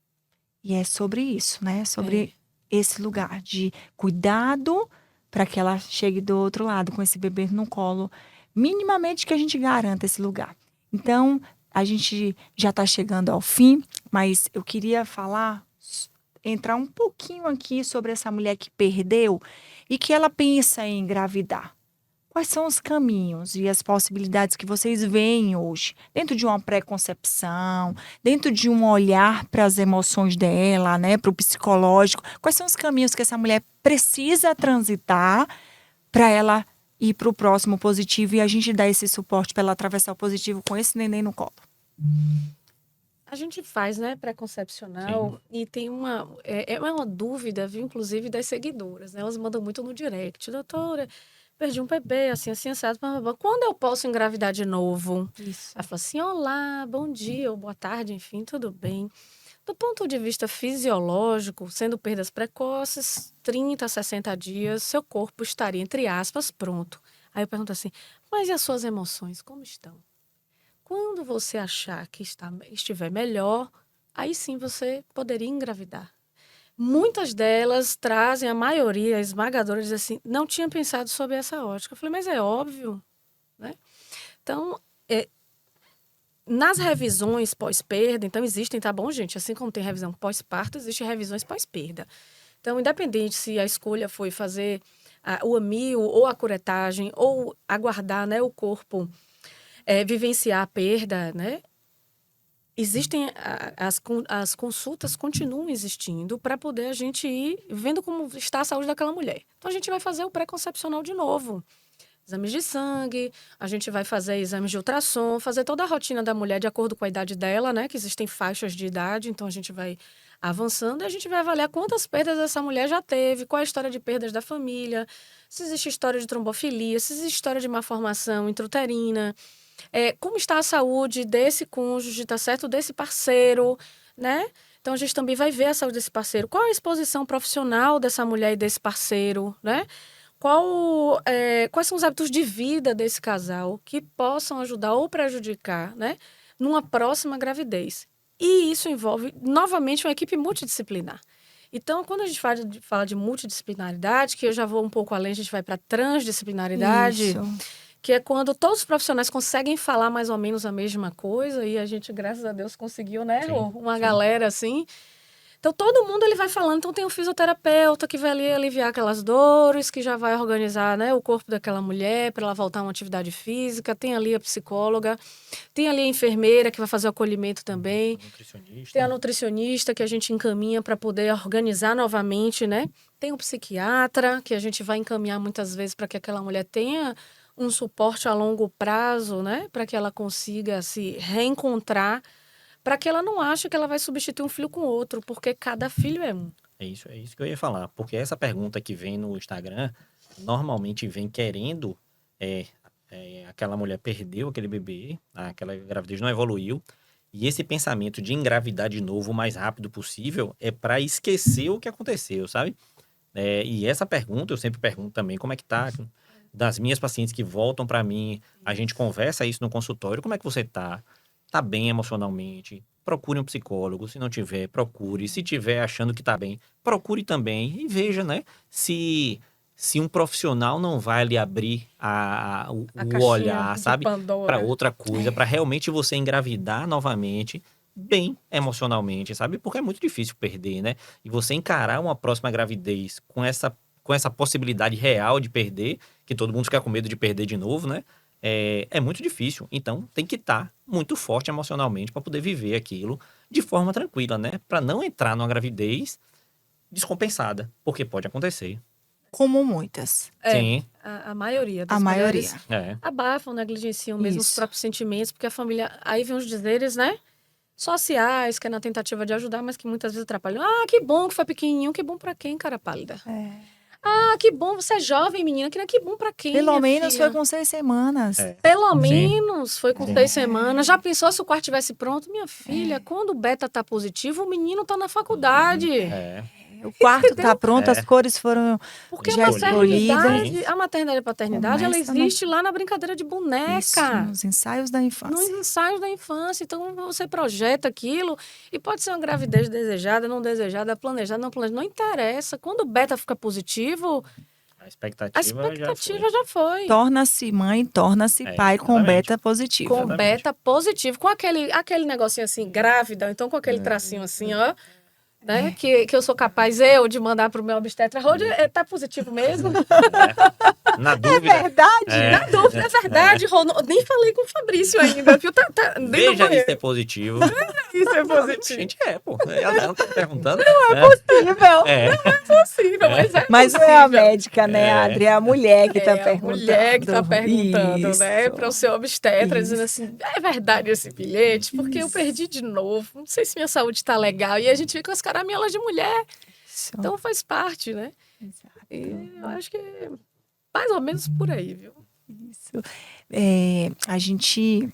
E é sobre isso, né? Sobre esse lugar de cuidado para que ela chegue do outro lado com esse bebê no colo, minimamente que a gente garanta esse lugar. Então, a gente já está chegando ao fim, mas eu queria entrar um pouquinho aqui sobre essa mulher que perdeu e que ela pensa em engravidar. Quais são os caminhos e as possibilidades que vocês veem hoje, dentro de uma pré-concepção, dentro de um olhar para as emoções dela, né, para o psicológico? Quais são os caminhos que essa mulher precisa transitar para ela ir para o próximo positivo e a gente dar esse suporte para ela atravessar o positivo com esse neném no colo? A gente faz, né, pré-concepcional, e tem uma dúvida, viu, inclusive das seguidoras, né? Elas mandam muito no direct: doutora, perdi um bebê, assim, assado, quando eu posso engravidar de novo? Isso. Ela fala assim: olá, bom dia ou boa tarde, enfim, tudo bem. Do ponto de vista fisiológico, sendo perdas precoces, 30 a 60 dias, seu corpo estaria, entre aspas, pronto. Aí eu pergunto assim: mas e as suas emoções, como estão? Quando você achar que estiver melhor, aí sim você poderia engravidar. Muitas delas trazem, a maioria, a esmagadora, diz assim: não tinha pensado sobre essa ótica. Eu falei: mas é óbvio, né? Então, nas revisões pós-perda, então existem, tá bom, gente? Assim como tem revisão pós-parto, existem revisões pós-perda. Então, independente se a escolha foi fazer o amil ou a curetagem, ou aguardar, né, o corpo vivenciar a perda, né? Existem as consultas continuam existindo para poder a gente ir vendo como está a saúde daquela mulher. Então a gente vai fazer o pré-concepcional de novo. Exames de sangue, a gente vai fazer exames de ultrassom, fazer toda a rotina da mulher de acordo com a idade dela, né? Que existem faixas de idade, então a gente vai avançando e a gente vai avaliar quantas perdas essa mulher já teve, qual é a história de perdas da família, se existe história de trombofilia, se existe história de malformação intrauterina, como está a saúde desse cônjuge, tá certo? Desse parceiro, né? Então, a gente também vai ver a saúde desse parceiro. Qual a exposição profissional dessa mulher e desse parceiro, né? Quais são os hábitos de vida desse casal que possam ajudar ou prejudicar, né? Numa próxima gravidez. E isso envolve, novamente, uma equipe multidisciplinar. Então, quando a gente fala de multidisciplinaridade, que eu já vou um pouco além, a gente vai para transdisciplinaridade... Isso. Que é quando todos os profissionais conseguem falar mais ou menos a mesma coisa, e a gente, graças a Deus, conseguiu, né, Sim, Rô? Uma sim. galera assim. Então, todo mundo ele vai falando. Então, tem o fisioterapeuta que vai ali aliviar aquelas dores, que já vai organizar, né, o corpo daquela mulher para ela voltar a uma atividade física. Tem ali a psicóloga, tem ali a enfermeira que vai fazer o acolhimento também. Nutricionista. Tem a nutricionista que a gente encaminha para poder organizar novamente, né? Tem o psiquiatra que a gente vai encaminhar muitas vezes para que aquela mulher tenha um suporte a longo prazo, né? Para que ela consiga se reencontrar, para que ela não ache que ela vai substituir um filho com outro, porque cada filho é um. É isso que eu ia falar. Porque essa pergunta que vem no Instagram, normalmente vem querendo aquela mulher perdeu aquele bebê, aquela gravidez não evoluiu, e esse pensamento de engravidar de novo o mais rápido possível é para esquecer o que aconteceu, sabe? E essa pergunta, eu sempre pergunto também como é que tá, das minhas pacientes que voltam para mim, a gente conversa isso no consultório, como é que você tá? Tá bem emocionalmente? Procure um psicólogo, se não tiver, procure. Se tiver achando que tá bem, procure também e veja, né, se um profissional não vai lhe abrir o caixinha olhar, de sabe, Pandora. para outra coisa, para realmente você engravidar novamente bem emocionalmente, sabe? Porque é muito difícil perder, né? E você encarar uma próxima gravidez com essa possibilidade real de perder, que todo mundo fica com medo de perder de novo, né? É muito difícil. Então, tem que estar muito forte emocionalmente para poder viver aquilo de forma tranquila, né? Para não entrar numa gravidez descompensada, porque pode acontecer. Como muitas. Sim. A maioria das A mulheres maioria. abafam, negligenciam mesmo os Isso. próprios sentimentos, porque a família... Aí vem os dizeres, né? Sociais, que é na tentativa de ajudar, mas que muitas vezes atrapalham. Ah, que bom que foi pequenininho. Que bom pra quem, cara pálida? Ah, que bom, você é jovem, menina. Que bom pra quem, Pelo minha menos filha? foi com 6 semanas. Pelo Sim. menos foi com Sim. 6 semanas. Já pensou se o quarto tivesse pronto? Minha filha, quando o beta tá positivo, o menino tá na faculdade. O quarto tá pronto, as cores foram Porque já a escolhidas. maternidade, a maternidade e a paternidade, ela Começa no- existe lá na brincadeira de isso, boneca. nos ensaios da infância. Nos ensaios da infância. Então, você projeta aquilo e pode ser uma gravidez desejada, não desejada, planejada, não planejada. Não interessa. Quando o beta fica positivo, A expectativa, a já foi. expectativa já foi. Torna-se mãe, torna-se pai com exatamente. beta positivo. Com Exatamente. beta positivo. Com aquele negocinho assim, grávida. Então, com aquele tracinho assim, ó. Né? Que eu sou capaz, de mandar pro meu obstetra. Rod, tá positivo mesmo? Na dúvida. Verdade? Na dúvida, é verdade, Rô. Nem falei com o Fabrício ainda, viu? Tá dentro do Veja banheiro. isso é positivo. Isso é positivo. Gente, pô. Ela não tá perguntando. Possível. É. Possível, mas é Mas não é a possível. médica, né, Adri? É a mulher que tá É perguntando. a mulher que tá perguntando, né? Isso. Para o seu obstetra, Isso. dizendo assim, é verdade esse bilhete? Porque eu perdi de novo. Não sei se minha saúde tá legal. E a gente fica com as caramelas de mulher. Isso. Então faz parte, né? Exato. E eu acho que é mais ou menos por aí, viu? Isso. A gente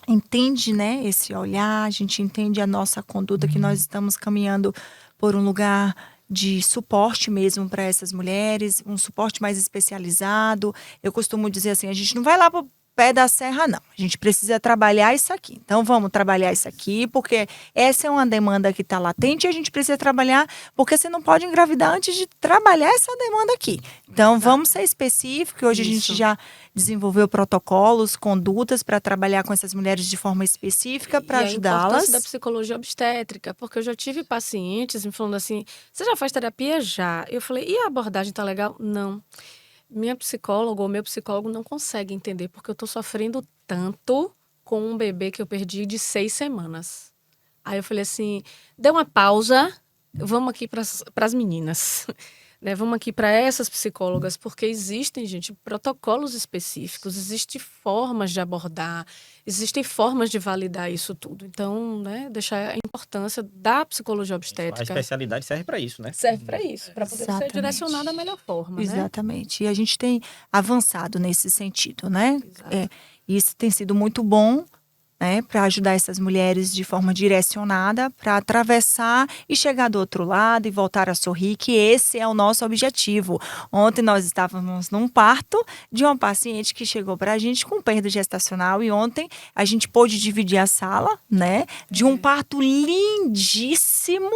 entende, né, esse olhar, a gente entende a nossa conduta, que nós estamos caminhando por um lugar de suporte mesmo para essas mulheres, um suporte mais especializado. Eu costumo dizer assim, a gente não vai lá para o pé da serra, não. A gente precisa trabalhar isso aqui. Então, vamos trabalhar isso aqui, porque essa é uma demanda que está latente e a gente precisa trabalhar, porque você não pode engravidar antes de trabalhar essa demanda aqui. Então, vamos ser específicos. Hoje a gente já desenvolveu protocolos, condutas para trabalhar com essas mulheres de forma específica, para E a ajudá-las. importância da psicologia obstétrica, porque eu já tive pacientes me falando assim, você já faz terapia? Já. Eu falei, e a abordagem tá legal? Não. Minha psicóloga ou meu psicólogo não consegue entender, porque eu tô sofrendo tanto com um bebê que eu perdi de 6 semanas. Aí eu falei assim, dê uma pausa, vamos aqui para as meninas. Né, vamos aqui para essas psicólogas, porque existem, gente, protocolos específicos, existem formas de abordar, existem formas de validar isso tudo. Então, né, deixar a importância da psicologia A obstétrica. especialidade serve para isso, né? Serve para isso, para poder ser Exatamente. direcionada da melhor forma, né? Exatamente. E a gente tem avançado nesse sentido, né? Exato. Isso tem sido muito bom, né, para ajudar essas mulheres de forma direcionada, para atravessar e chegar do outro lado e voltar a sorrir, que esse é o nosso objetivo. Ontem nós estávamos num parto de uma paciente que chegou para a gente com perda gestacional e ontem a gente pôde dividir a sala, né, de um parto lindíssimo,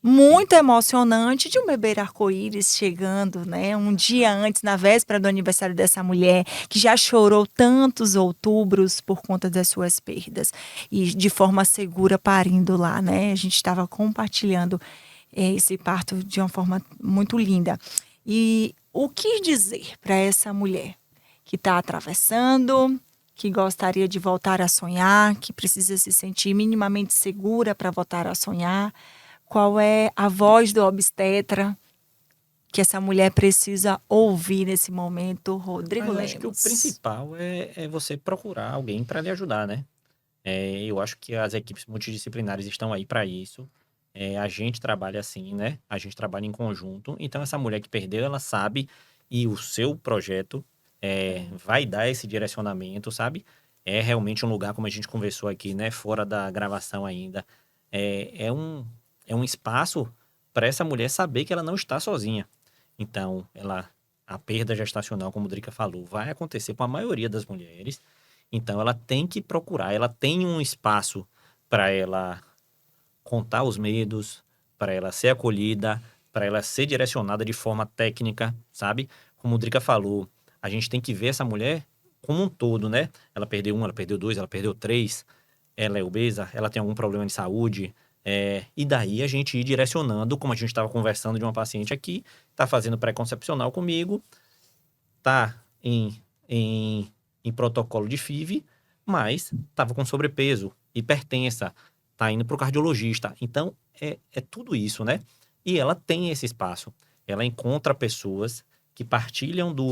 muito emocionante de um bebê arco-íris chegando, né? Um dia antes, na véspera do aniversário dessa mulher, que já chorou tantos outubros por conta das suas perdas. E de forma segura parindo lá, né? A gente estava compartilhando esse parto de uma forma muito linda. E o que dizer para essa mulher que está atravessando, que gostaria de voltar a sonhar, que precisa se sentir minimamente segura para voltar a sonhar? Qual é a voz do obstetra que essa mulher precisa ouvir nesse momento, Rodrigo Eu acho que o Lemos? principal é você procurar alguém para lhe ajudar, né? Eu acho que as equipes multidisciplinares estão aí para isso. A gente trabalha assim, né? A gente trabalha em conjunto. Então, essa mulher que perdeu, ela sabe, e o seu projeto vai dar esse direcionamento, sabe? É realmente um lugar, como a gente conversou aqui, né? Fora da gravação ainda. É um espaço para essa mulher saber que ela não está sozinha. Então, a perda gestacional, como o Drica falou, vai acontecer com a maioria das mulheres. Então, ela tem que procurar, ela tem um espaço para ela contar os medos, para ela ser acolhida, para ela ser direcionada de forma técnica, sabe? Como o Drica falou, a gente tem que ver essa mulher como um todo, né? Ela perdeu um, ela perdeu dois, ela perdeu três, ela é obesa, ela tem algum problema de saúde. E daí a gente ir direcionando, como a gente estava conversando de uma paciente aqui, tá fazendo pré-concepcional comigo, tá em protocolo de FIV, mas estava com sobrepeso, hipertensa, tá indo para o cardiologista. Então, é tudo isso, né? E ela tem esse espaço. Ela encontra pessoas que partilham de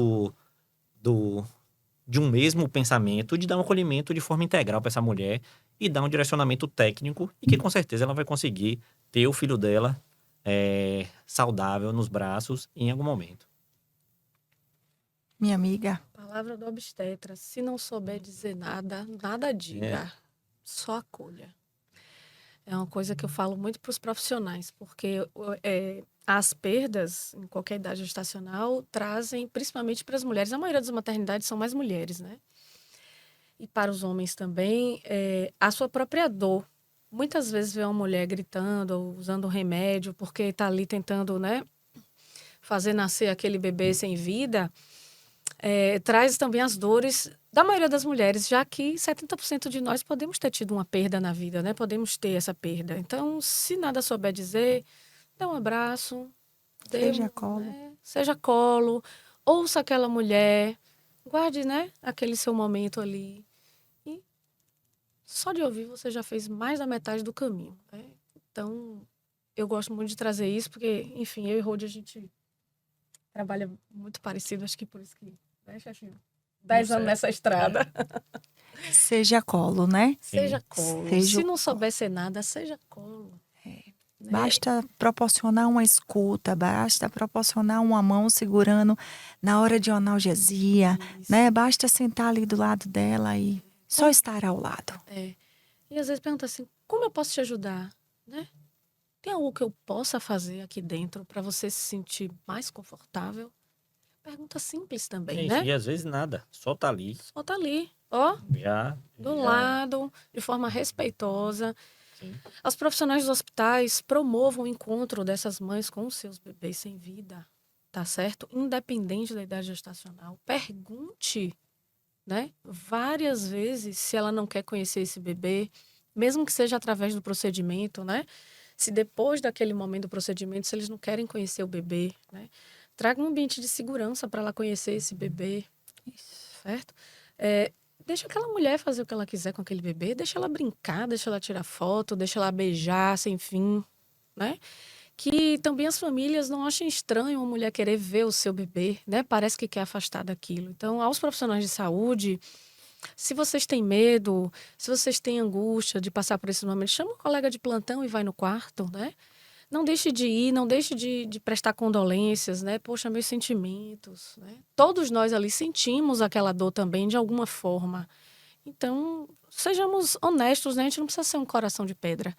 um mesmo pensamento, de dar um acolhimento de forma integral para essa mulher e dar um direcionamento técnico e que com certeza ela vai conseguir ter o filho dela saudável nos braços em algum momento. Minha amiga. Palavra do obstetra. Se não souber dizer nada, nada diga. Só acolha. É uma coisa que eu falo muito para os profissionais, porque as perdas em qualquer idade gestacional trazem, principalmente para as mulheres, a maioria das maternidades são mais mulheres, né? E para os homens também, a sua própria dor. Muitas vezes vê uma mulher gritando ou usando um remédio porque está ali tentando, né, fazer nascer aquele bebê sem vida, traz também as dores da maioria das mulheres, já que 70% de nós podemos ter tido uma perda na vida, né? Podemos ter essa perda. Então, se nada souber dizer, dê um abraço, Seja colo. seja colo, ouça aquela mulher, guarde, né, aquele seu momento ali. E só de ouvir você já fez mais da metade do caminho, né? Então, eu gosto muito de trazer isso, porque, enfim, eu e Rodi, a gente trabalha muito parecido, acho que por isso que, né, chefinho? 10 anos nessa estrada. Seja colo, né? Seja colo. Seja Se não souber ser nada, seja colo. Basta proporcionar uma escuta, basta proporcionar uma mão segurando na hora de uma analgesia, né? Basta sentar ali do lado dela e só estar ao lado. E às vezes pergunta assim, como eu posso te ajudar, né? Tem algo que eu possa fazer aqui dentro para você se sentir mais confortável? Pergunta simples também, né? E às vezes nada, só tá ali. Só tá ali, ó, do já. lado, de forma respeitosa. Sim. Os profissionais dos hospitais promovam o encontro dessas mães com os seus bebês sem vida, tá certo? Independente da idade gestacional. Pergunte, né, várias vezes se ela não quer conhecer esse bebê, mesmo que seja através do procedimento, né? Se depois daquele momento do procedimento, se eles não querem conhecer o bebê, né? Traga um ambiente de segurança para ela conhecer esse bebê, certo? Deixa aquela mulher fazer o que ela quiser com aquele bebê, deixa ela brincar, deixa ela tirar foto, deixa ela beijar sem fim, né? Que também as famílias não achem estranho uma mulher querer ver o seu bebê, né? Parece que quer afastar daquilo. Então, aos profissionais de saúde, se vocês têm medo, se vocês têm angústia de passar por esses momentos, chama um colega de plantão e vai no quarto, né? Não deixe de ir, não deixe de prestar condolências, né? Poxa, meus sentimentos, né? Todos nós ali sentimos aquela dor também, de alguma forma. Então, sejamos honestos, né? A gente não precisa ser um coração de pedra.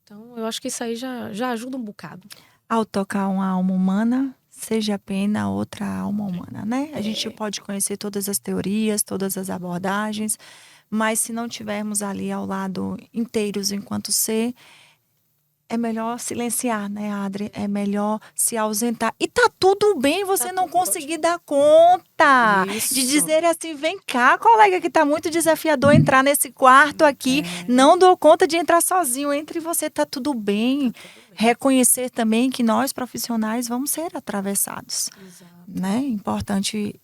Então, eu acho que isso aí já ajuda um bocado. Ao tocar uma alma humana, seja pena outra alma humana, né? A gente pode conhecer todas as teorias, todas as abordagens, mas se não tivermos ali ao lado inteiros enquanto ser, é melhor silenciar, né, Adri? É melhor se ausentar. E tá tudo bem você Tá não tudo conseguir dar conta Isso. de dizer assim, vem cá, colega, que tá muito desafiador entrar nesse quarto aqui. É. Não dou conta de entrar sozinho. Entre você, tá tudo bem. Tá tudo bem. Reconhecer também que nós, profissionais, vamos ser atravessados, Exato. né? Importante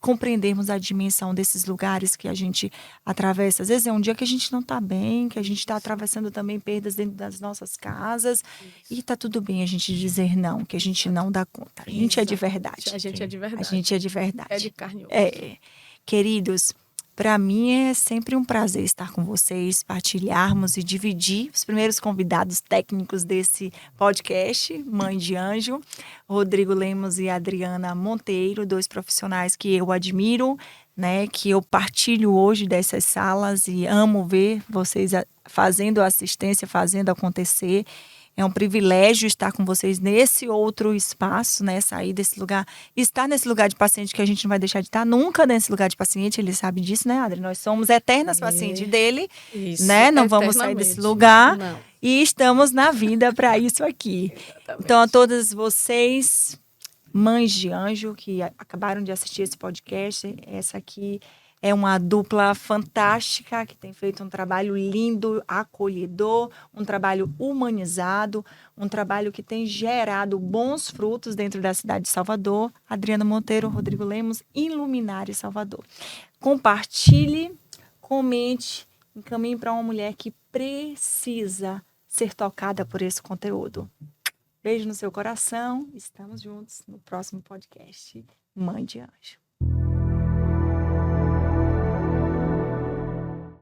compreendermos a dimensão desses lugares que a gente atravessa. Às vezes é um dia que a gente não está bem, que a gente está atravessando também perdas dentro das nossas casas. E está tudo bem a gente dizer não, que a gente não dá conta. A gente é de verdade. A gente é de A verdade. gente é de verdade. É de carne e osso. Queridos, para mim é sempre um prazer estar com vocês, partilharmos e dividir os primeiros convidados técnicos desse podcast, Mãe de Anjo, Rodrigo Lemos e Adriana Monteiro, 2 profissionais que eu admiro, né, que eu partilho hoje dessas salas e amo ver vocês fazendo assistência, fazendo acontecer. É um privilégio estar com vocês nesse outro espaço, né? Sair desse lugar, estar nesse lugar de paciente que a gente não vai deixar de estar nunca nesse lugar de paciente, ele sabe disso, né, Adri? Nós somos eternas pacientes dele, Isso, né? Não vamos sair desse eternamente. lugar Não. e estamos na vida para isso aqui. Exatamente. Então, a todas vocês, mães de anjo, que acabaram de assistir esse podcast, essa aqui é uma dupla fantástica que tem feito um trabalho lindo, acolhedor, um trabalho humanizado, um trabalho que tem gerado bons frutos dentro da cidade de Salvador. Adriana Monteiro, Rodrigo Lemos, Iluminare Salvador. Compartilhe, comente, encaminhe para uma mulher que precisa ser tocada por esse conteúdo. Beijo no seu coração. Estamos juntos no próximo podcast, Mãe de Anjo.